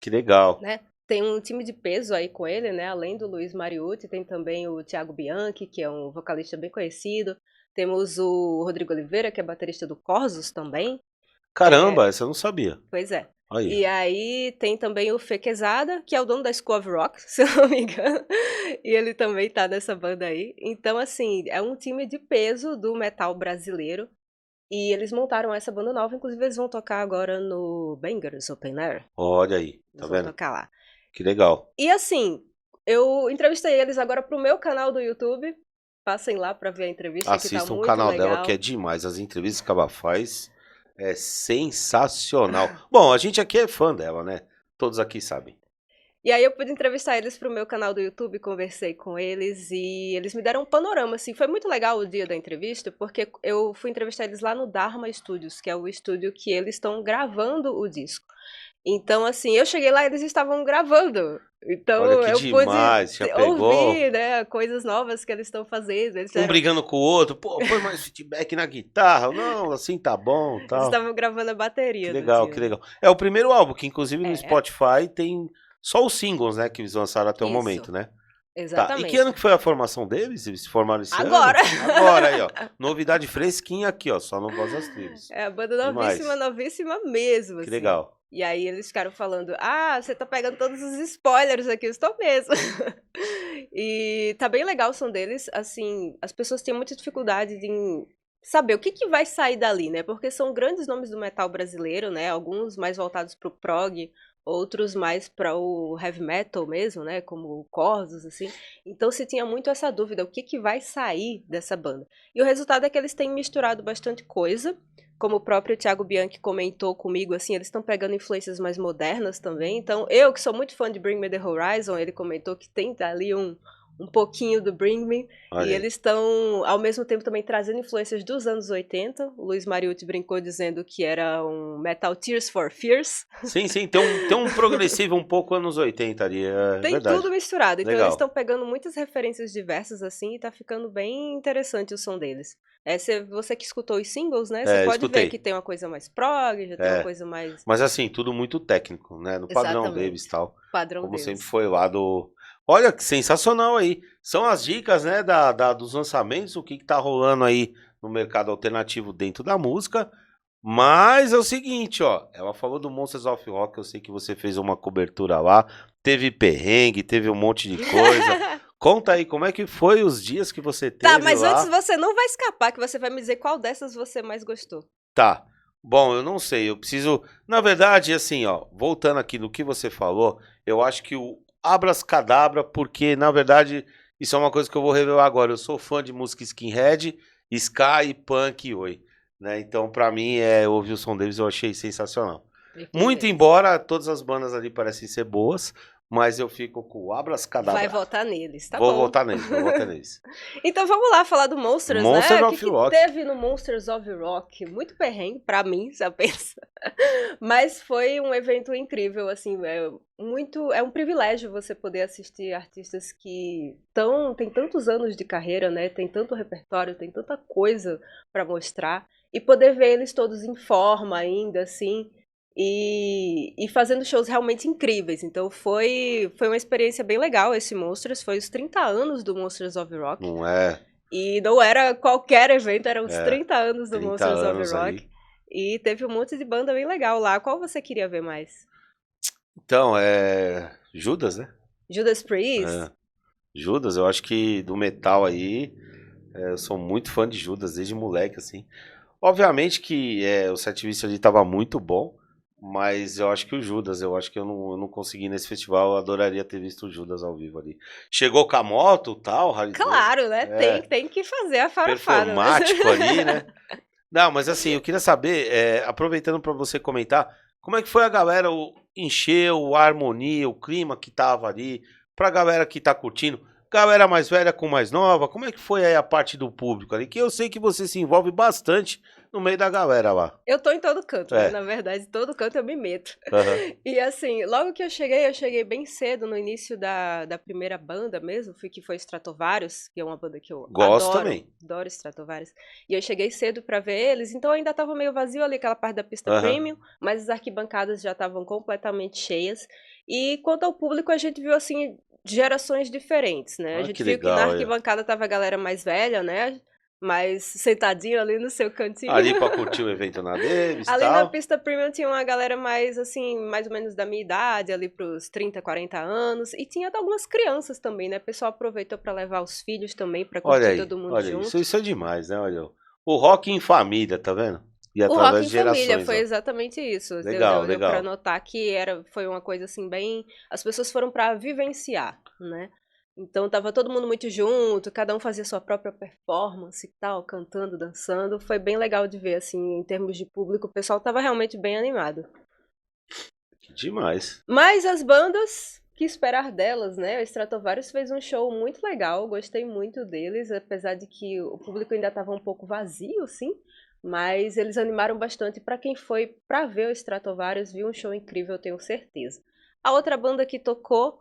Que legal. Né? Tem um time de peso aí com ele, né? Além do Luiz Mariucci, tem também o Thiago Bianchi, que é um vocalista bem conhecido. Temos o Rodrigo Oliveira, que é baterista do Corsos também. Caramba, essa eu não sabia. Pois é. Aí. E aí tem também o Fê Quezada, que é o dono da School of Rock, se eu não me engano. E ele também tá nessa banda aí. Então, assim, é um time de peso do metal brasileiro. E eles montaram essa banda nova, inclusive eles vão tocar agora no Bangers Open Air. Olha aí, tá vendo? Vão tocar lá. Que legal. E assim, eu entrevistei eles agora pro meu canal do YouTube. Passem lá pra ver a entrevista, que tá Assistam o muito canal legal. dela, que é demais. As entrevistas que ela faz é sensacional. Bom, a gente aqui é fã dela, né? Todos aqui sabem. E aí eu pude entrevistar eles pro meu canal do YouTube, conversei com eles e eles me deram um panorama, assim. Foi muito legal o dia da entrevista, porque eu fui entrevistar eles lá no Dharma Studios, que é o estúdio que eles estão gravando o disco. Então, assim, eu cheguei lá e eles estavam gravando. Então, Olha que eu pude demais, já pegou. ouvir, né, coisas novas que eles estão fazendo. Eles Um eram- brigando com o outro. Pô, põe mais feedback na guitarra. Não, assim tá bom, eles tal. estavam gravando a Que bateria do legal, dia. que legal. É o primeiro álbum, que inclusive no É. Spotify tem só os singles, né? Que eles lançaram até o Isso. momento, né? Tá. E Exatamente. que ano que foi a formação deles? Eles se formaram esse Agora. ano? Agora aí, ó. Novidade fresquinha aqui, ó. Só no Voz das Tribos. É a banda Demais. novíssima, novíssima mesmo. Que assim. legal. E aí eles ficaram falando, você tá pegando todos os spoilers aqui, eu estou mesmo. E tá bem legal o som deles, assim, as pessoas têm muita dificuldade em saber o que vai sair dali, né? Porque são grandes nomes do metal brasileiro, né? Alguns mais voltados pro prog, outros mais para o heavy metal mesmo, né? Como o Corsos, assim. Então se tinha muito essa dúvida, o que vai sair dessa banda? E o resultado é que eles têm misturado bastante coisa. Como o próprio Thiago Bianchi comentou comigo, assim, eles estão pegando influências mais modernas também. Então, eu que sou muito fã de Bring Me The Horizon, ele comentou que tem ali um pouquinho do Bring Me. Olha E aí. eles estão, ao mesmo tempo, também trazendo influências dos anos 80. O Luiz Mariucci brincou dizendo que era um metal Tears for Fears. Sim, sim. Tem um progressivo um pouco anos 80 ali. É Tem verdade. tudo misturado. Então Legal. eles estão pegando muitas referências diversas assim e tá ficando bem interessante o som deles. Você que escutou os singles, né? Você É, pode escutei. ver que tem uma coisa mais prog, já tem uma coisa mais Mas assim, tudo muito técnico, né? No padrão Exatamente. deles e tal. padrão Como deles. sempre foi lá do... Olha, que sensacional aí. São as dicas, né, dos lançamentos, o que tá rolando aí no mercado alternativo dentro da música. Mas é o seguinte, ó. Ela falou do Monsters of Rock, eu sei que você fez uma cobertura lá. Teve perrengue, teve um monte de coisa. Conta aí, como é que foi os dias que você teve Tá, mas lá? antes você não vai escapar, que você vai me dizer qual dessas você mais gostou. Tá. Bom, eu não sei, eu preciso... Na verdade, assim, ó, voltando aqui no que você falou, eu acho que o Abras Cadabra, porque, na verdade, isso é uma coisa que eu vou revelar agora. Eu sou fã de música skinhead, ska, punk e oi, né? Então, pra mim, ouvir o som deles eu achei sensacional. Muito embora todas as bandas ali parecem ser boas, mas eu fico com o Abras Cadabra. Vai votar neles, tá vou bom. votar neles. Então vamos lá falar do Monsters, Monsters né? of O que Rock. teve no Monsters of Rock? Muito perrengue, pra mim, já pensa. Mas foi um evento incrível, assim, é um privilégio você poder assistir artistas que têm tantos anos de carreira, né? Tem tanto repertório, tem tanta coisa pra mostrar. E poder ver eles todos em forma ainda, assim, e fazendo shows realmente incríveis. Então foi uma experiência bem legal esse Monsters. Foi os 30 anos do Monsters of Rock. Não é? E não era qualquer evento, eram os 30 anos do 30 Monsters of anos Rock. aí. E teve um monte de banda bem legal lá. Qual você queria ver mais? Então, Judas, né? Judas Priest? Judas, eu acho que do metal aí, eu sou muito fã de Judas desde moleque, assim. Obviamente que o setlist ali tava muito bom, mas eu acho que o Judas, eu acho que eu não consegui nesse festival, eu adoraria ter visto o Judas ao vivo ali. Chegou com a moto e tal, Claro, né? Tem que fazer a farofada. performático ali, né? Não, mas assim, eu queria saber, aproveitando para você comentar, como é que foi a galera encheu, a harmonia, o clima que tava ali, pra galera que tá curtindo, galera mais velha com mais nova, como é que foi aí a parte do público ali? Que eu sei que você se envolve bastante no meio da galera lá. Eu tô em todo canto, né? Na verdade, em todo canto eu me meto. Uhum. E assim, logo que eu cheguei bem cedo, no início da primeira banda mesmo, que foi Stratovarius, que é uma banda que eu Gosto adoro. também. Adoro Stratovarius. E eu cheguei cedo pra ver eles, então ainda tava meio vazio ali aquela parte da pista Uhum. premium, mas as arquibancadas já estavam completamente cheias. E quanto ao público, a gente viu assim gerações diferentes, né? A gente viu que na arquibancada tava a galera mais velha, né? Mais sentadinho ali no seu cantinho. Ali pra curtir o evento na deles, ali tal. na pista premium tinha uma galera mais, assim, mais ou menos da minha idade, ali pros 30, 40 anos. E tinha algumas crianças também, né? O pessoal aproveitou pra levar os filhos também, pra curtir Olha aí, todo mundo olha junto. isso é demais, né? Olha, o rock em família, tá vendo? E O através rock em de gerações. família foi ó. exatamente isso. Legal, Deu legal. pra notar que foi uma coisa assim bem... As pessoas foram pra vivenciar, né? Então tava todo mundo muito junto, cada um fazia sua própria performance e tal, cantando, dançando. Foi bem legal de ver, assim, em termos de público, o pessoal tava realmente bem animado. Que demais. Mas as bandas, que esperar delas, né? O Stratovarius fez um show muito legal, gostei muito deles, apesar de que o público ainda estava um pouco vazio, sim. Mas eles animaram bastante. Para quem foi para ver o Stratovarius, viu um show incrível, eu tenho certeza. A outra banda que tocou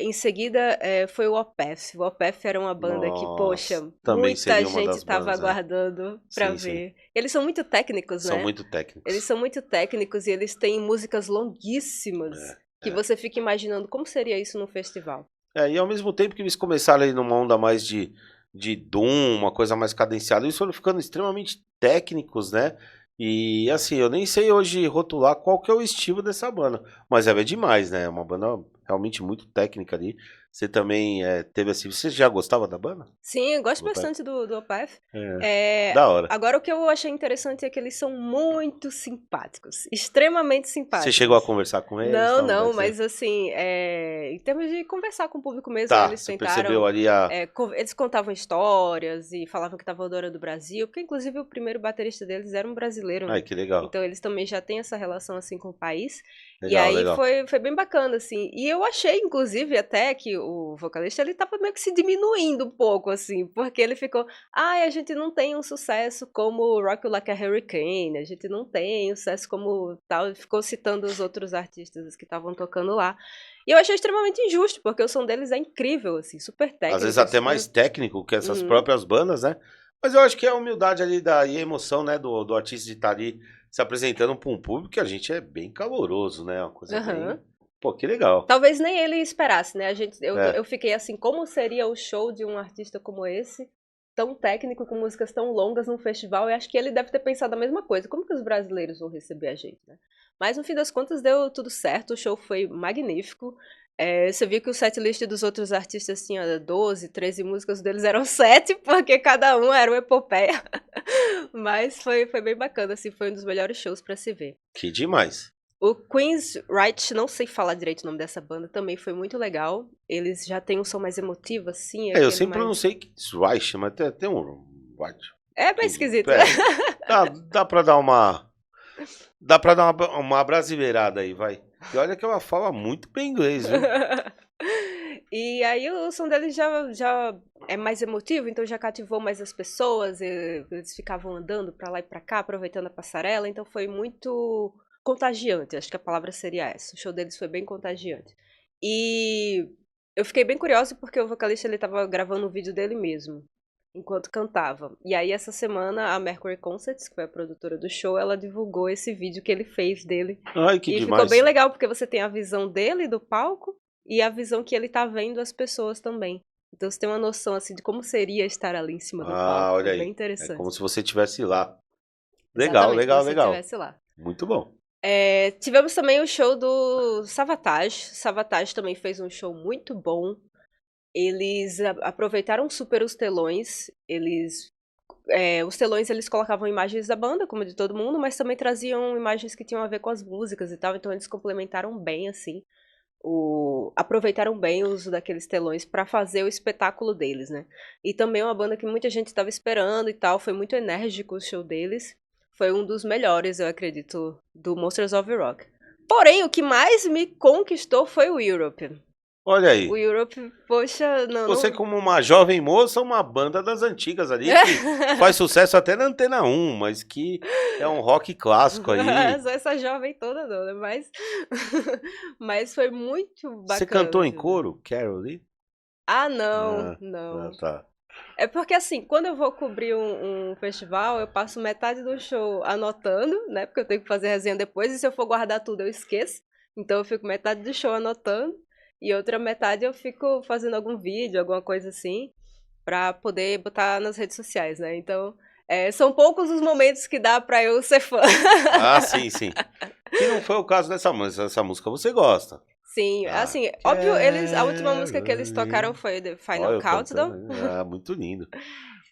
em seguida foi o Opeth. O Opeth era uma banda que, poxa, também muita seria uma gente das estava bandas, aguardando para Sim, sim. ver. Eles são muito técnicos, São né? muito técnicos. Eles são muito técnicos e eles têm músicas longuíssimas que você fica imaginando como seria isso no festival. E ao mesmo tempo que eles começaram aí numa onda mais de Doom, uma coisa mais cadenciada, eles foram ficando extremamente técnicos, né? E assim, eu nem sei hoje rotular qual que é o estilo dessa banda, mas ela é demais, né? É uma banda realmente muito técnica ali. Você também teve assim, você já gostava da banda? Sim, eu gosto Opeth? bastante do Opeth. Da hora. Agora, o que eu achei interessante é que eles são muito simpáticos. Extremamente simpáticos. Você chegou a conversar com eles? Não, mas assim, em termos de conversar com o público mesmo, Tá, eles você tentaram... percebeu ali a... eles contavam histórias e falavam que estavam adorando o Brasil, porque inclusive o primeiro baterista deles era um brasileiro, né? Ai, que legal. Então eles também já têm essa relação assim com o país. Legal, e aí legal. Foi bem bacana, assim. E eu achei, inclusive, até que o vocalista, ele tava meio que se diminuindo um pouco, assim, porque ele ficou, a gente não tem um sucesso como Rock You Like a Hurricane, a gente não tem um sucesso como tal, ele ficou citando os outros artistas que estavam tocando lá. E eu achei extremamente injusto, porque o som deles é incrível, assim, super técnico. Às vezes até super... mais técnico que essas próprias bandas, né? Mas eu acho que é a humildade ali e a emoção, né, do artista de estar ali se apresentando para um público que a gente é bem caloroso, né? Uma coisa bem... Pô, que legal. Talvez nem ele esperasse, né? Eu fiquei assim, como seria o show de um artista como esse, tão técnico, com músicas tão longas num festival? E acho que ele deve ter pensado a mesma coisa. Como que os brasileiros vão receber a gente, né? Mas no fim das contas deu tudo certo, o show foi magnífico. Você viu que o setlist dos outros artistas tinha 12, 13 músicas, deles eram 7, porque cada um era uma epopeia. Mas foi bem bacana, assim, foi um dos melhores shows pra se ver. Que demais. O Queen's Right, não sei falar direito o nome dessa banda, também foi muito legal. Eles já têm um som mais emotivo, assim. Eu sempre pronunciei Queen's Right, mas tem um... É bem esquisito. Dá pra dar uma... Dá pra dar uma brasileirada aí, vai. E olha que ela fala muito bem inglês, viu? E aí o som deles já é mais emotivo, então já cativou mais as pessoas. Eles ficavam andando pra lá e pra cá, aproveitando a passarela. Então foi muito contagiante, acho que a palavra seria essa. O show deles foi bem contagiante. E eu fiquei bem curiosa porque o vocalista ele tava gravando um vídeo dele mesmo, enquanto cantava. E aí essa semana a Mercury Concerts, que foi a produtora do show, ela divulgou esse vídeo que ele fez dele. Ai, que e demais. Ficou bem legal, porque você tem a visão dele do palco e a visão que ele tá vendo as pessoas também. Então você tem uma noção assim de como seria estar ali em cima do palco. Olha aí. Bem interessante. É como se você estivesse lá. Legal, legal, legal. Como se estivesse lá. Muito bom. Tivemos também o show do Savatage. Savatage também fez um show muito bom. Eles aproveitaram super os telões. Os telões eles colocavam imagens da banda, como de todo mundo, mas também traziam imagens que tinham a ver com as músicas e tal. Então eles complementaram bem, assim. Aproveitaram bem o uso daqueles telões para fazer o espetáculo deles, né? E também uma banda que muita gente estava esperando e tal. Foi muito enérgico o show deles. Foi um dos melhores, eu acredito, do Monsters of Rock. Porém, o que mais me conquistou foi o Europe. Olha aí. O Europe, poxa, não... Você como uma jovem moça, uma banda das antigas ali, que faz sucesso até na Antena 1, mas que é um rock clássico aí. Sou essa jovem toda não, né? Mas foi muito bacana. Você cantou em coro, Carol Lee? Não. Tá. É porque assim, quando eu vou cobrir um festival, eu passo metade do show anotando, né? Porque eu tenho que fazer resenha depois, e se eu for guardar tudo, eu esqueço. Então eu fico metade do show anotando, e outra metade eu fico fazendo algum vídeo, alguma coisa assim, pra poder botar nas redes sociais, né? Então, são poucos os momentos que dá pra eu ser fã. Sim. Que não foi o caso dessa música. Essa música você gosta. Sim, assim, óbvio, a última música que eles tocaram foi The Final Countdown. Muito lindo.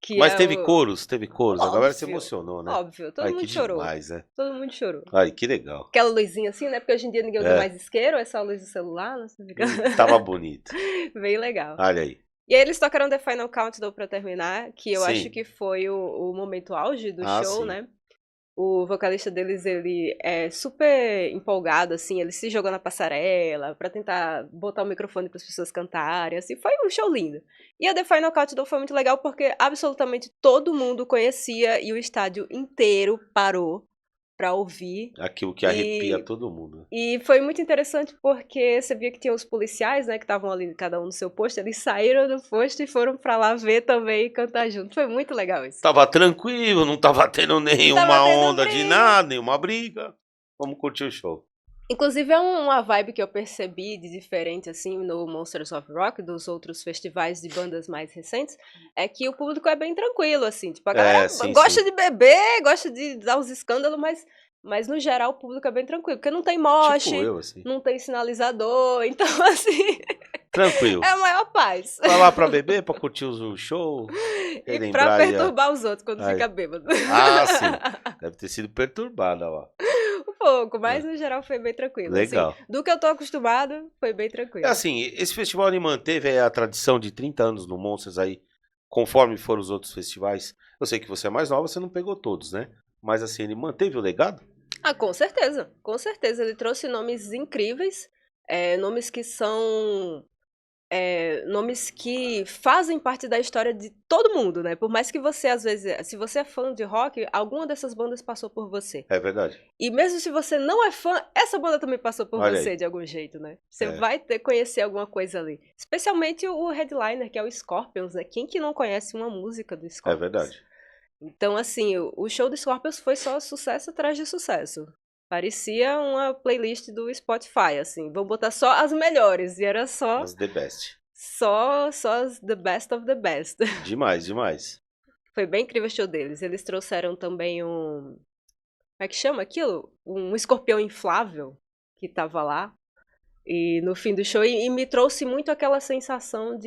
Que Mas é teve o... coros, teve coros. A galera se Óbvio, emocionou, né? Óbvio, todo Ai, mundo que chorou. demais, né? Todo mundo chorou. Ai, que legal. Aquela luzinha assim, né? Porque hoje em dia ninguém usa É. mais isqueiro, é só a luz do celular, né? Você fica Tava bonito. bem legal. Olha aí. E aí eles tocaram The Final Countdown pra terminar, que eu Sim. acho que foi o momento auge do Ah, show, sim. né? O vocalista deles, ele é super empolgado, assim, ele se jogou na passarela pra tentar botar o microfone para as pessoas cantarem, assim, foi um show lindo. E a The Final Countdown foi muito legal porque absolutamente todo mundo conhecia e o estádio inteiro parou pra ouvir. Aquilo que arrepia todo mundo. E foi muito interessante porque você via que tinha os policiais, né, que estavam ali, cada um no seu posto, eles saíram do posto e foram pra lá ver também e cantar junto. Foi muito legal isso. Tava tranquilo, não tava tendo nenhuma tava tendo onda de briga. nada, nenhuma briga. Vamos curtir o show. Inclusive é uma vibe que eu percebi de diferente, assim, no Monsters of Rock, dos outros festivais de bandas mais recentes, é que o público é bem tranquilo, assim, tipo, a galera sim, gosta sim. de beber, gosta de dar os escândalos, mas no geral o público é bem tranquilo, porque não tem moche, Tipo eu, assim. não tem sinalizador, então assim, Tranquilo. é a maior paz. Vai lá pra beber, pra curtir o show. E relembrar pra aí, ó. perturbar os outros quando Aí. fica bêbado. Ah, sim. Deve ter sido perturbada lá. Um pouco, mas no geral foi bem tranquilo. Legal. Assim, do que eu tô acostumado, foi bem tranquilo. É assim, esse festival ele manteve aí a tradição de 30 anos no Monsters aí, conforme foram os outros festivais. Eu sei que você é mais nova, você não pegou todos, né? Mas assim, ele manteve o legado? Ah, com certeza. Com certeza. Ele trouxe nomes incríveis, nomes que são... nomes que fazem parte da história de todo mundo, né? Por mais que você, às vezes, se você é fã de rock, alguma dessas bandas passou por você. É verdade. E mesmo se você não é fã, essa banda também passou por Olha você aí. de algum jeito, né? Você É. vai conhecer alguma coisa ali. Especialmente o headliner, que é o Scorpions, né? Quem que não conhece uma música do É Scorpions? verdade. Então, assim, o show do Scorpions foi só sucesso atrás de sucesso. Parecia uma playlist do Spotify, assim. Vamos botar só as melhores. E era só As the best. as the best of the best. Demais, demais. Foi bem incrível o show deles. Eles trouxeram também um... Como é que chama aquilo? Um escorpião inflável que tava lá. E no fim do show... E me trouxe muito aquela sensação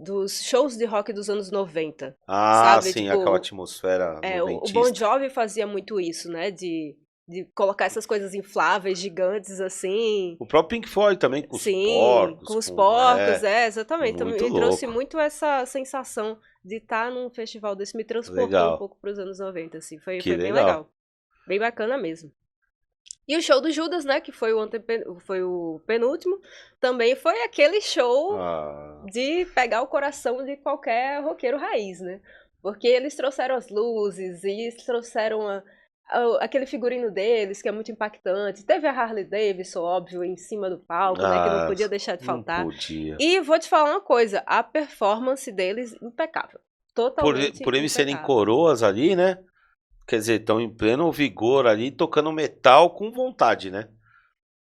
dos shows de rock dos anos 90. Ah, sabe? sim, Tipo, aquela atmosfera o Bon noventista. Jovi fazia muito isso, né? De colocar essas coisas infláveis, gigantes, assim. O próprio Pink Floyd também, com os Sim, porcos. com os porcos, exatamente. Então, muito me trouxe louco. muito essa sensação de estar num festival desse, me transportou Legal. um pouco para os anos 90, assim. Foi Que bem legal. legal. Bem bacana mesmo. E o show do Judas, né, que foi o penúltimo, também foi aquele show Ah, de pegar o coração de qualquer roqueiro raiz, né? Porque eles trouxeram as luzes, e eles trouxeram aquele figurino deles, que é muito impactante. Teve a Harley Davidson, óbvio, em cima do palco, né? Que não podia deixar de faltar. não podia. E vou te falar uma coisa, a performance deles, impecável. Totalmente Por eles serem impecável. coroas ali, né? Quer dizer, estão em pleno vigor ali, tocando metal com vontade, né?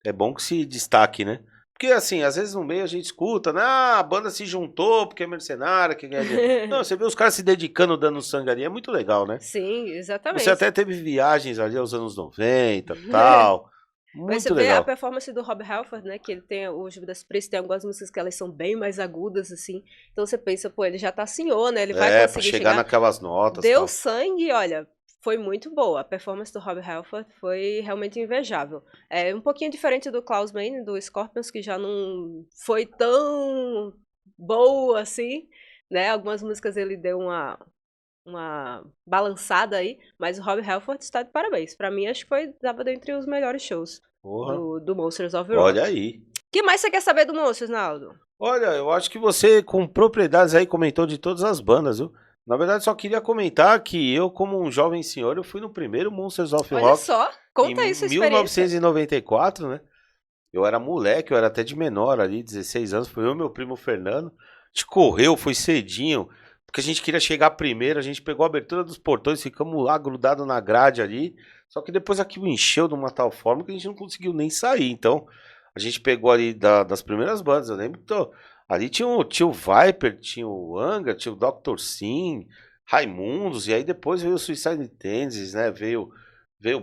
É bom que se destaque, né? Porque assim, às vezes no meio a gente escuta, né? Ah, a banda se juntou porque é mercenária, que ganha dinheiro. Não, você vê os caras se dedicando, dando sangue ali, é muito legal, né? Sim, exatamente. Você até teve viagens ali aos anos 90 e tal. Mas Muito você vê a legal. performance do Rob Halford, né? Que ele tem, o Judas Priest tem algumas músicas que elas são bem mais agudas, assim. Então você pensa, pô, ele já tá senhor, né? Ele vai Pra conseguir chegar naquelas notas. Deu Tal. sangue, olha, foi muito boa. A performance do Rob Halford foi realmente invejável. É um pouquinho diferente do Klaus Meine, do Scorpions, que já não foi tão boa assim, né? Algumas músicas ele deu uma balançada aí, mas o Rob Halford está de parabéns. Pra mim, acho que estava dentre os melhores shows do Monsters of Rock. Olha aí. O que mais você quer saber do Monsters, Naldo? Olha, eu acho que você, com propriedades aí, comentou de todas as bandas, viu? Na verdade, só queria comentar que eu, como um jovem senhor, eu fui no primeiro Monsters of Olha Rock só, conta aí em sua experiência. 1994, né? Eu era moleque, eu era até de menor ali, 16 anos. Foi eu e meu primo Fernando. A gente correu, foi cedinho, porque a gente queria chegar primeiro. A gente pegou a abertura dos portões, ficamos lá grudados na grade ali. Só que depois aquilo encheu de uma tal forma que a gente não conseguiu nem sair. Então, a gente pegou ali das primeiras bandas. Eu lembro que ali tinha o Viper, tinha o Angra, tinha o Dr. Sim, Raimundos. E aí depois veio o Suicide Tendencies, né? Veio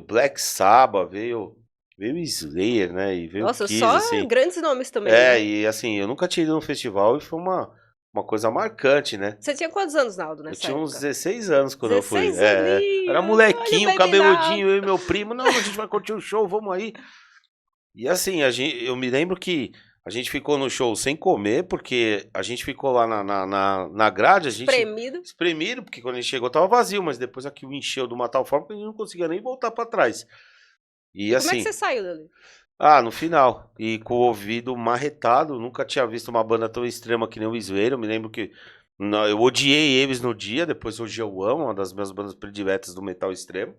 Black Sabbath, veio Slayer, né? E veio Nossa, Kiss, só assim. grandes nomes também. Né? E assim, eu nunca tinha ido num festival e foi uma uma coisa marcante, né? Você tinha quantos anos, Naldo, Eu nessa tinha uns época? 16 anos quando eu fui. 16 Era aninhos, molequinho, olha o baby cabeludinho, eu e meu primo. Não, a gente vai curtir o show, vamos aí. E assim, eu me lembro que a gente ficou no show sem comer, porque a gente ficou lá na grade, a gente Espremido. espremido, porque quando a gente chegou tava vazio, mas depois aquilo encheu de uma tal forma que a gente não conseguia nem voltar pra trás. E Como é assim, que você saiu dali? no final, e com o ouvido marretado, nunca tinha visto uma banda tão extrema que nem o Isveiro. Eu me lembro que eu odiei eles no dia, depois hoje eu amo, uma das minhas bandas prediletas do metal extremo,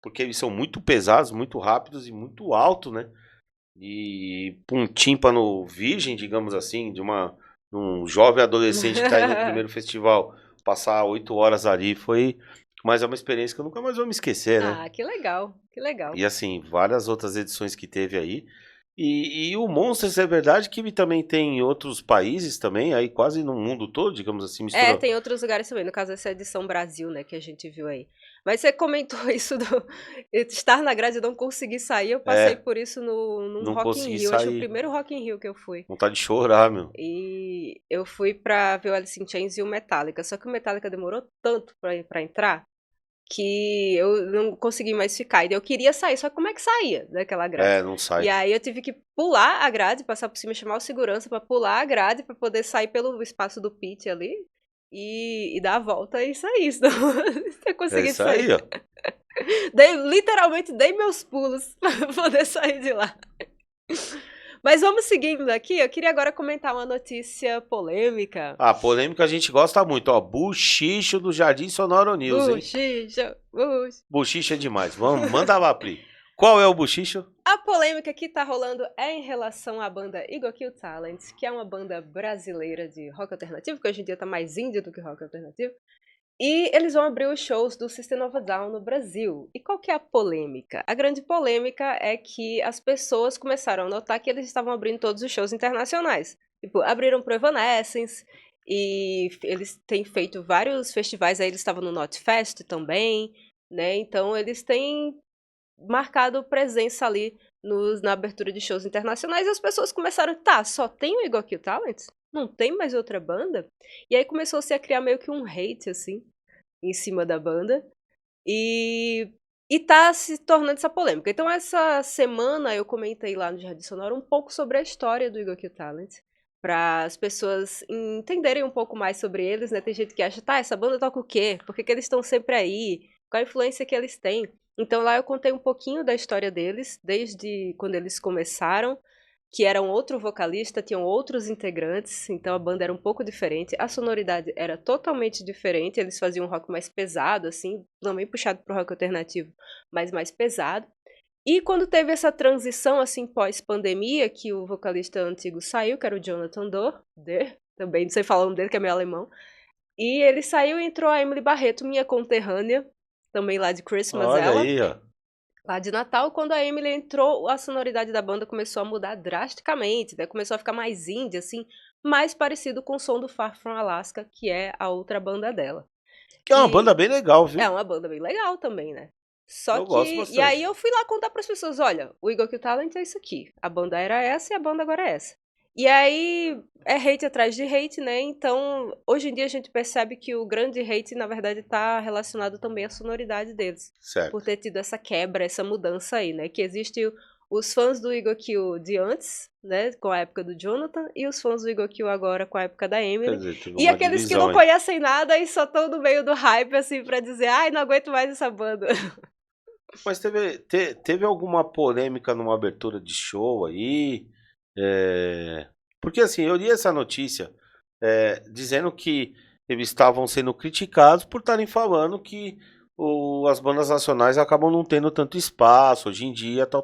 porque eles são muito pesados, muito rápidos e muito altos, né? E um tímpano virgem, digamos assim, um jovem adolescente que tá aí no primeiro festival, passar 8 horas ali mas é uma experiência que eu nunca mais vou me esquecer, né? Ah, que legal, que legal. E assim, várias outras edições que teve aí. E o Monsters é verdade que ele também tem em outros países também, aí quase no mundo todo, digamos assim, mistura. Tem outros lugares também, no caso essa edição Brasil, né, que a gente viu aí. Mas você comentou isso do estar na grade e não conseguir sair, eu passei por isso num Não Rock in consegui Rio, acho que o sair. primeiro Rock in Rio que eu fui. Vontade de chorar, meu. E eu fui pra ver o Alice in Chains e o Metallica, só que o Metallica demorou tanto pra entrar que eu não consegui mais ficar. E daí eu queria sair, só que como é que saía daquela grade? Não sai. E aí eu tive que pular a grade, passar por cima, chamar o segurança pra pular a grade pra poder sair pelo espaço do pit ali e dar a volta e sair. Senão eu consegui Isso sair. aí, ó. Literalmente dei meus pulos pra poder sair de lá. Mas vamos seguindo aqui. Eu queria agora comentar uma notícia polêmica. Polêmica a gente gosta muito, ó. Buchicho do Jardim Sonoro News, hein? Buchicho. Buchicho é demais. Vamos, manda lá, Pri. Qual é o buchicho? A polêmica que tá rolando é em relação à banda Ego Kill Talent, que é uma banda brasileira de rock alternativo, que hoje em dia tá mais indie do que rock alternativo. E eles vão abrir os shows do System of a Down no Brasil. E qual que é a polêmica? A grande polêmica é que as pessoas começaram a notar que eles estavam abrindo todos os shows internacionais. Tipo, abriram pro Evanescence, e eles têm feito vários festivais, aí eles estavam no Notfest também, né? Então eles têm marcado presença ali na abertura de shows internacionais, e as pessoas começaram, só tem o Ego Kill Talent? Não tem mais outra banda? E aí começou-se a criar meio que um hate, assim, em cima da banda. E tá se tornando essa polêmica. Então essa semana eu comentei lá no Jardim Sonoro um pouco sobre a história do Ego Kill Talent, para as pessoas entenderem um pouco mais sobre eles, né? Tem gente que acha, essa banda toca o quê? Por que eles estão sempre aí? Qual a influência que eles têm? Então lá eu contei um pouquinho da história deles, desde quando eles começaram, que era um outro vocalista, tinham outros integrantes, então a banda era um pouco diferente, a sonoridade era totalmente diferente, eles faziam um rock mais pesado, assim, também puxado pro rock alternativo, mas mais pesado. E quando teve essa transição, assim, pós-pandemia, que o vocalista antigo saiu, que era o Jonathan Der, também não sei falar o nome dele, que é meio alemão, e ele saiu e entrou a Emily Barreto, minha conterrânea, também lá de Christmas, Olha aí, ó. lá de Natal. Quando a Emily entrou, a sonoridade da banda começou a mudar drasticamente, né? Começou a ficar mais indie, assim, mais parecido com o som do Far From Alaska, que é a outra banda dela. Que é uma banda bem legal, viu? É uma banda bem legal também, né? Eu gosto bastante. E aí eu fui lá contar pras pessoas, olha, o Ego Kill Talent é isso aqui. A banda era essa e a banda agora é essa. E aí é hate atrás de hate, né? Então, hoje em dia a gente percebe que o grande hate, na verdade, tá relacionado também à sonoridade deles. Certo. Por ter tido essa quebra, essa mudança aí, né? Que existe os fãs do Ego Kill de antes, né? Com a época do Jonathan, e os fãs do Ego Kill agora com a época da Emily. Dizer, e aqueles que não conhecem nada e só estão no meio do hype, assim, pra dizer, não aguento mais essa banda. Mas teve alguma polêmica numa abertura de show aí? Porque assim, eu li essa notícia dizendo que eles estavam sendo criticados por estarem falando que as bandas nacionais acabam não tendo tanto espaço hoje em dia, tal.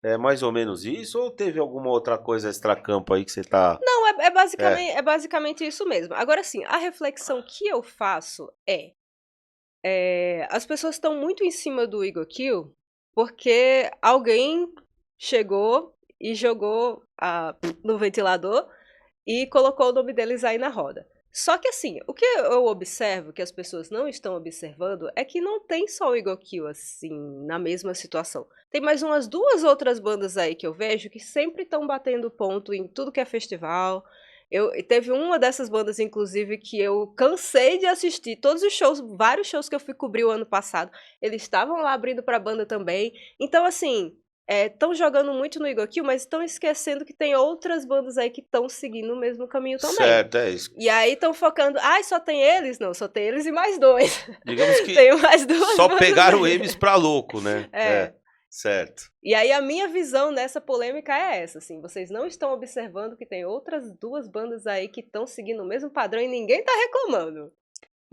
É mais ou menos isso? Ou teve alguma outra coisa extracampo aí que você tá... Não, é basicamente isso mesmo. Agora sim, a reflexão que eu faço as pessoas estão muito em cima do Ego Kill porque alguém chegou e jogou no ventilador e colocou o nome deles aí na roda. Só que assim, o que eu observo que as pessoas não estão observando é que não tem só o Ego Kill assim, na mesma situação. Tem mais umas 2 outras bandas aí que eu vejo que sempre estão batendo ponto em tudo que é festival, Teve uma dessas bandas, inclusive, que eu cansei de assistir. Todos os shows, vários shows que eu fui cobrir o ano passado, eles estavam lá abrindo pra banda também. Então, assim, estão jogando muito no Eagle Kill, mas estão esquecendo que tem outras bandas aí que estão seguindo o mesmo caminho também. Certo, é isso. E aí estão focando, só tem eles? Não, só tem eles e mais dois. Digamos que Tem mais duas só bandas pegaram aí. eles pra louco, né? É. Certo. E aí a minha visão nessa polêmica é essa, assim, vocês não estão observando que tem outras duas bandas aí que estão seguindo o mesmo padrão e ninguém tá reclamando.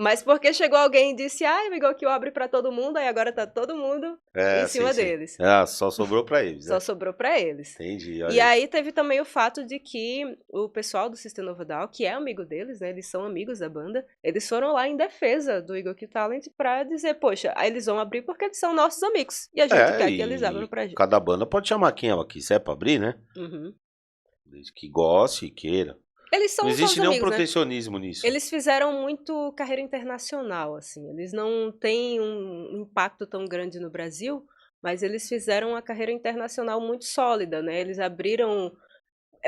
Mas porque chegou alguém e disse, o Eagle Kill abre pra todo mundo, aí agora tá todo mundo em cima deles. Só sobrou pra eles. Só sobrou pra eles. Entendi. E aí teve também o fato de que o pessoal do System of a Down, que é amigo deles, né, eles são amigos da banda, eles foram lá em defesa do Eagle Kill Talent pra dizer, poxa, aí eles vão abrir porque eles são nossos amigos. E a gente quer que eles abram pra gente. Cada banda pode chamar quem ela quiser pra abrir, né? Uhum. Desde que goste e queira. Eles são Não existe só os nenhum amigos, protecionismo nisso. Eles fizeram muito carreira internacional, assim. Eles não têm um impacto tão grande no Brasil, mas eles fizeram uma carreira internacional muito sólida, né? Eles abriram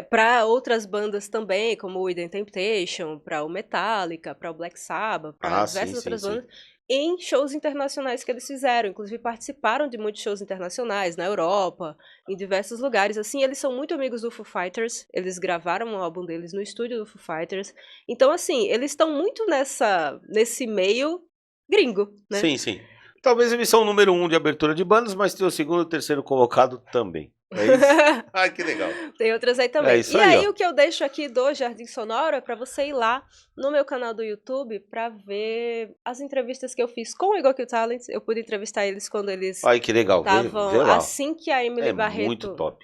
para outras bandas também, como o Eden Temptation, para o Metallica, para o Black Sabbath, para diversas outras bandas, em shows internacionais que eles fizeram. Inclusive participaram de muitos shows internacionais, na Europa, em diversos lugares. Assim, eles são muito amigos do Foo Fighters, eles gravaram um álbum deles no estúdio do Foo Fighters. Então, assim, eles estão muito nesse meio gringo, né? Sim, sim. Talvez eles são o número 1 de abertura de bandas, mas tem o segundo e o terceiro colocado também. É isso? Que legal. Tem outras aí também. É isso aí, o que eu deixo aqui do Jardim Sonoro é pra você ir lá no meu canal do YouTube pra ver as entrevistas que eu fiz com o Eagle Kill Talent. Eu pude entrevistar eles quando eles Que legal. estavam... Vê lá. Assim que a Emily Barreto... muito top.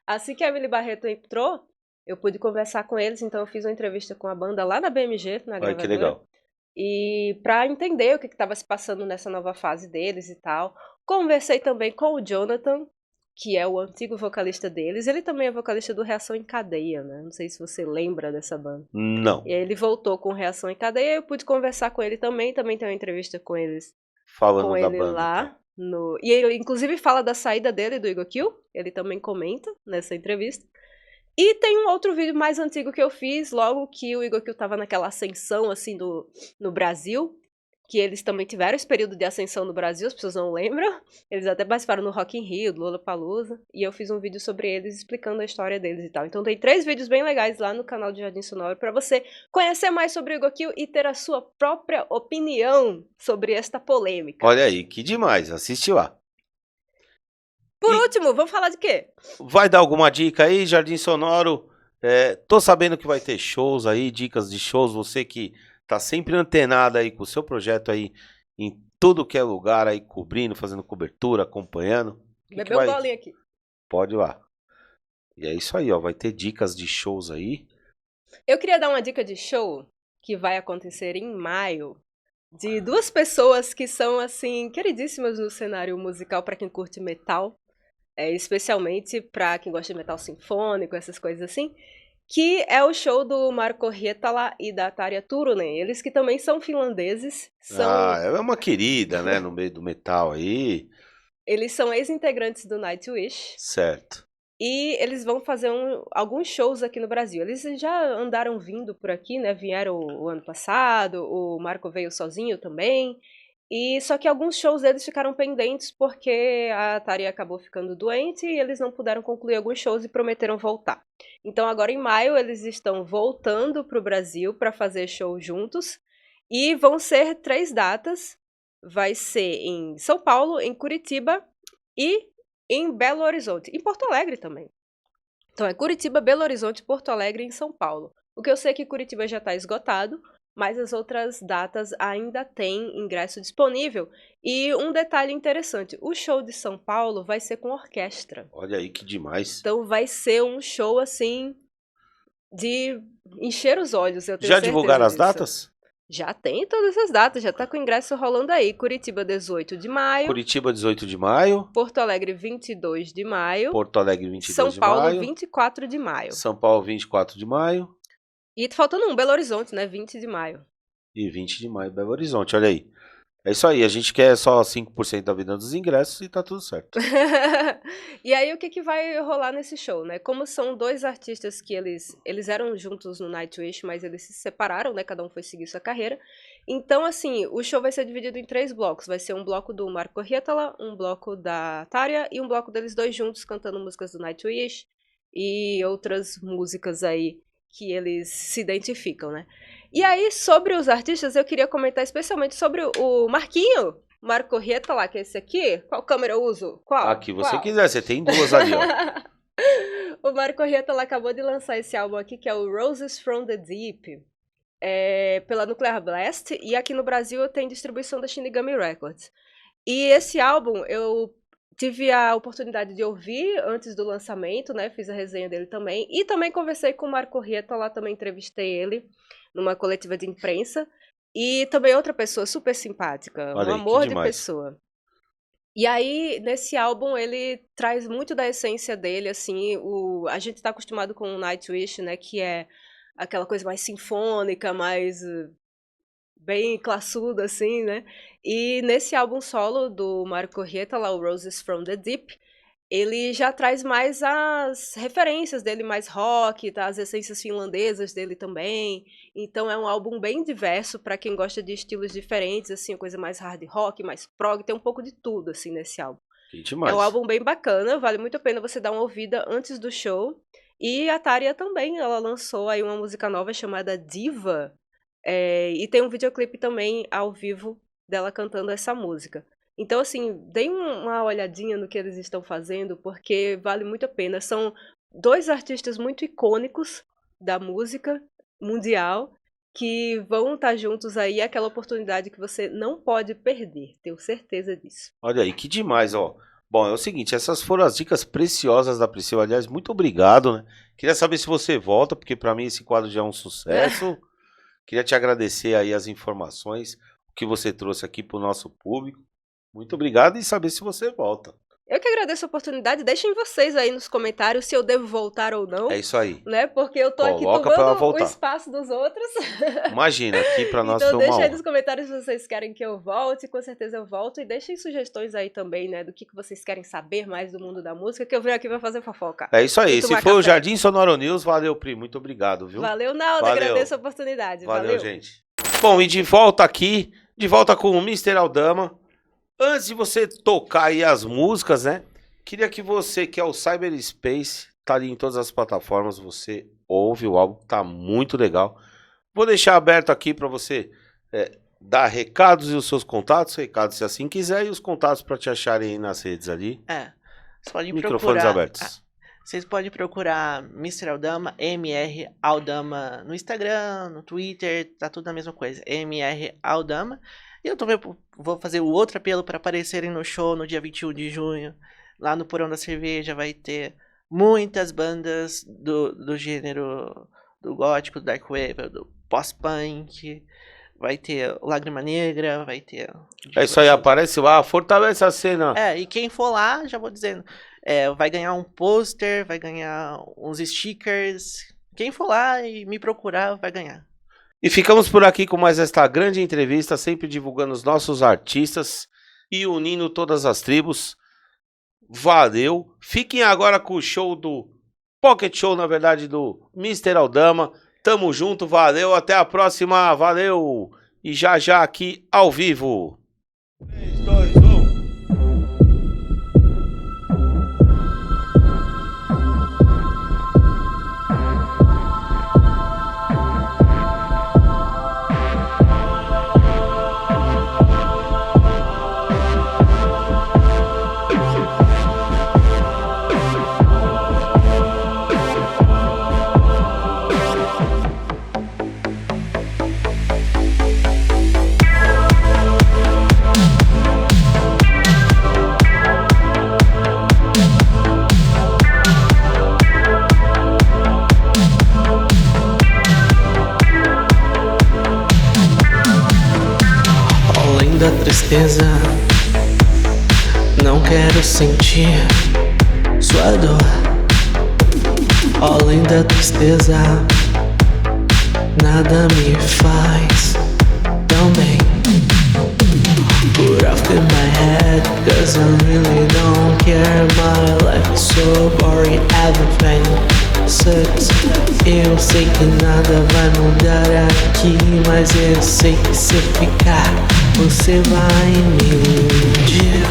Assim que a Emily Barreto entrou, eu pude conversar com eles, então eu fiz uma entrevista com a banda lá na BMG, na gravadora. Que legal. E pra entender o que estava se passando nessa nova fase deles e tal. Conversei também com o Jonathan, que é o antigo vocalista deles. Ele também é vocalista do Reação em Cadeia, né? Não sei se você lembra dessa banda. Não. E aí ele voltou com Reação em Cadeia, eu pude conversar com ele também tem uma entrevista com eles. Falando com da ele banda. lá. E ele, inclusive, fala da saída dele do Eagle Kill. Ele também comenta nessa entrevista. E tem um outro vídeo mais antigo que eu fiz, logo que o Eagle Kill tava naquela ascensão, assim, no Brasil. Que eles também tiveram esse período de ascensão no Brasil, as pessoas não lembram. Eles até participaram no Rock in Rio, do Lollapalooza. E eu fiz um vídeo sobre eles, explicando a história deles e tal. Então tem 3 vídeos bem legais lá no canal de Jardim Sonoro pra você conhecer mais sobre o Eagle Kill e ter a sua própria opinião sobre esta polêmica. Olha aí, que demais. Assiste lá. Por último, vamos falar de quê? Vai dar alguma dica aí, Jardim Sonoro? Tô sabendo que vai ter shows aí, dicas de shows. Você que tá sempre antenado aí com o seu projeto aí em tudo que é lugar aí, cobrindo, fazendo cobertura, acompanhando. Bebeu um golinho aqui. Pode ir lá. E é isso aí, ó. Vai ter dicas de shows aí. Eu queria dar uma dica de show que vai acontecer em maio. De 2 pessoas que são, assim, queridíssimas no cenário musical para quem curte metal. Especialmente para quem gosta de metal sinfônico, essas coisas assim. Que é o show do Marko Hietala e da Tarja Turunen. Eles que também são finlandeses. Ela é uma querida, né? No meio do metal aí. Eles são ex-integrantes do Nightwish. Certo. E eles vão fazer alguns shows aqui no Brasil. Eles já andaram vindo por aqui, né? Vieram o ano passado, o Marco veio sozinho também. E só que alguns shows deles ficaram pendentes porque a Tarja acabou ficando doente e eles não puderam concluir alguns shows e prometeram voltar. Então agora em maio eles estão voltando para o Brasil para fazer show juntos e vão ser 3 datas. Vai ser em São Paulo, em Curitiba e em Belo Horizonte. Em Porto Alegre também. Então é Curitiba, Belo Horizonte, Porto Alegre e em São Paulo. O que eu sei é que Curitiba já está esgotado, mas as outras datas ainda têm ingresso disponível. E um detalhe interessante, o show de São Paulo vai ser com orquestra. Olha aí que demais. Então vai ser um show, assim, de encher os olhos, eu tenho Já certeza divulgaram as disso. datas? Já tem todas as datas, já tá com o ingresso rolando aí. Curitiba, 18 de maio. Curitiba, 18 de maio. Porto Alegre, 22 de maio. Porto Alegre, 22 São de Paulo, maio. 24 de maio. São Paulo, 24 de maio. E tá faltando Belo Horizonte, né? 20 de maio. E 20 de maio, Belo Horizonte, olha aí. É isso aí, a gente quer só 5% da venda dos ingressos e tá tudo certo. E aí, o que que vai rolar nesse show, né? Como são dois artistas que eles eram juntos no Nightwish, mas eles se separaram, né? Cada um foi seguir sua carreira. Então, assim, o show vai ser dividido em 3 blocos. Vai ser um bloco do Marco Hietala, um bloco da Tária e um bloco deles dois juntos cantando músicas do Nightwish e outras músicas aí que eles se identificam, né? E aí, sobre os artistas, eu queria comentar especialmente sobre o Marquinho, Marco Hietala, que é esse aqui. Qual câmera eu uso? Qual? A que você Qual? quiser, você tem 2 ali, ó. O Marco Hietala acabou de lançar esse álbum aqui, que é o Roses from the Deep, pela Nuclear Blast, e aqui no Brasil tem distribuição da Shinigami Records. E esse álbum eu tive a oportunidade de ouvir antes do lançamento, né? Fiz a resenha dele também. E também conversei com o Marco Hietala, também entrevistei ele numa coletiva de imprensa. E também outra pessoa super simpática, Olha um aí, que amor de demais. pessoa. E aí, nesse álbum, ele traz muito da essência dele, assim, a gente tá acostumado com o Nightwish, né, que é aquela coisa mais sinfônica, mais bem classuda, assim, né? E nesse álbum solo do Marco Hietala, o Roses from the Deep, ele já traz mais as referências dele, mais rock, tá? As essências finlandesas dele também. Então é um álbum bem diverso para quem gosta de estilos diferentes, assim, coisa mais hard rock, mais prog, tem um pouco de tudo, assim, nesse álbum. Que demais. É um álbum bem bacana, vale muito a pena você dar uma ouvida antes do show. E a Tária também, ela lançou aí uma música nova chamada Diva, e tem um videoclipe também ao vivo dela cantando essa música. Então, assim, deem uma olhadinha no que eles estão fazendo, porque vale muito a pena. São 2 artistas muito icônicos da música mundial que vão estar juntos aí, aquela oportunidade que você não pode perder, tenho certeza disso. Olha aí, que demais, ó. Bom, é o seguinte, essas foram as dicas preciosas da Priscila. Aliás, muito obrigado, né? Queria saber se você volta, porque pra mim esse quadro já é um sucesso. Queria te agradecer aí as informações que você trouxe aqui pro nosso público. Muito obrigado e saber se você volta. Eu que agradeço a oportunidade. Deixem vocês aí nos comentários se eu devo voltar ou não. É isso aí. Né? Porque eu tô aqui Coloca pra ela tomando o voltar. espaço dos outros. Imagina, aqui pra nós Então foi uma deixa aí honra. nos comentários se vocês querem que eu volte. Com certeza eu volto. E deixem sugestões aí também, né? Do que vocês querem saber mais do mundo da música, que eu venho aqui pra fazer fofoca. É isso aí. E Se tomar foi o café. Jardim Sonoro News, valeu, Pri. Muito obrigado, viu? Valeu, Nalda. Valeu. Agradeço a oportunidade. Valeu, gente. Bom, e de volta aqui, de volta com o Mr. Aldama. Antes de você tocar aí as músicas, né? Queria que você, que é o Cyberspace, tá ali em todas as plataformas, você ouve o álbum, tá muito legal. Vou deixar aberto aqui para você dar recados e os seus contatos, recados se assim quiser, e os contatos para te acharem aí nas redes ali. Você pode Microfones procurar. abertos. Vocês podem procurar Mr. Aldama, MR Aldama no Instagram, no Twitter, tá tudo a mesma coisa, MR Aldama. E eu também vou fazer o outro apelo para aparecerem no show no dia 21 de junho. Lá no Porão da Cerveja vai ter muitas bandas do gênero do gótico, do dark wave, do post-punk. Vai ter Lágrima Negra, vai ter... É isso aí, aparece lá, fortalece a cena. E quem for lá, já vou dizendo, vai ganhar um pôster, vai ganhar uns stickers. Quem for lá e me procurar, vai ganhar. E ficamos por aqui com mais esta grande entrevista, sempre divulgando os nossos artistas e unindo todas as tribos. Valeu. Fiquem agora com o show do Pocket Show, na verdade, do Mr. Aldama. Tamo junto, valeu, até a próxima, valeu. E já aqui ao vivo. 3, 2, 1. Além da tristeza, não quero sentir sua dor. Além da tristeza, nada me faz tão bem. so boring, everything sucks. Eu sei que nada vai mudar aqui, mas eu sei que se eu ficar, você vai me iludir.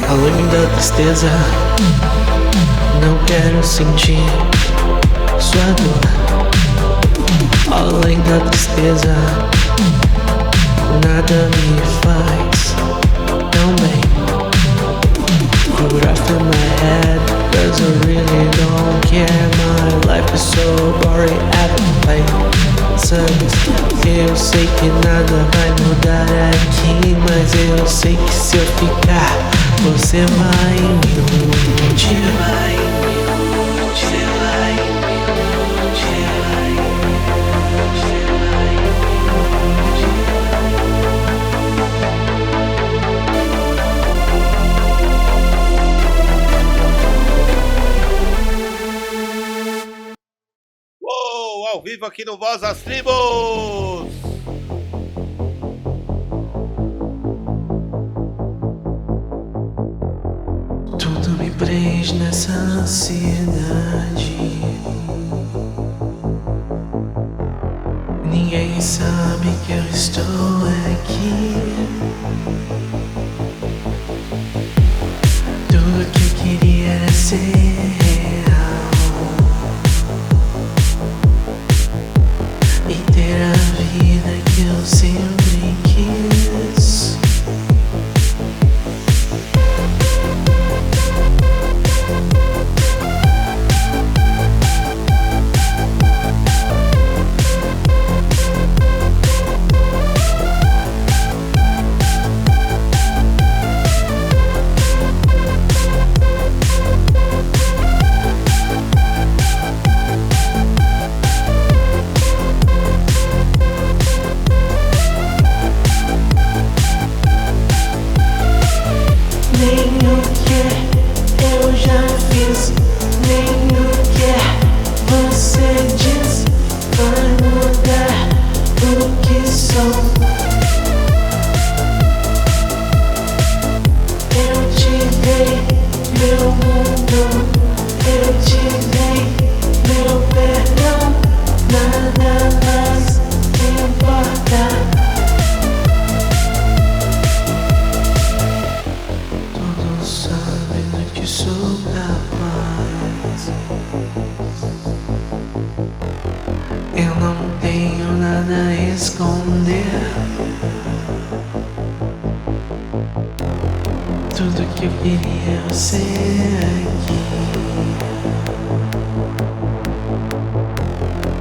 Além da tristeza, não quero sentir sua dor. Além da tristeza, nada me faz tão bem. Put off in my head, 'cause I really don't care. My life is so boring, everything sucks. Eu sei que nada vai mudar aqui, mas eu sei que se eu ficar, você vai me iludir. Uou, ao vivo aqui no Voz das Tribos. Tudo me prende nessa ansiedade. Ninguém sabe que eu estou aqui. Tudo que eu queria era ser real e ter a vida que eu sempre quis. Eu não tenho nada a esconder. eu queria você aqui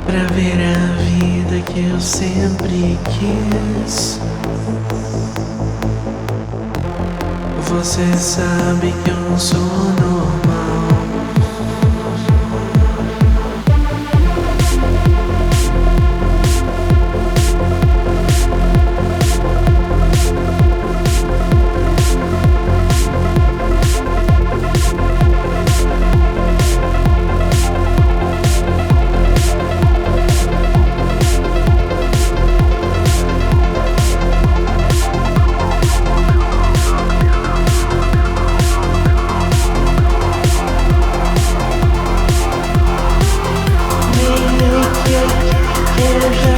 pra ver a vida que eu sempre quis. Você sabe que eu não sou normal. Eu já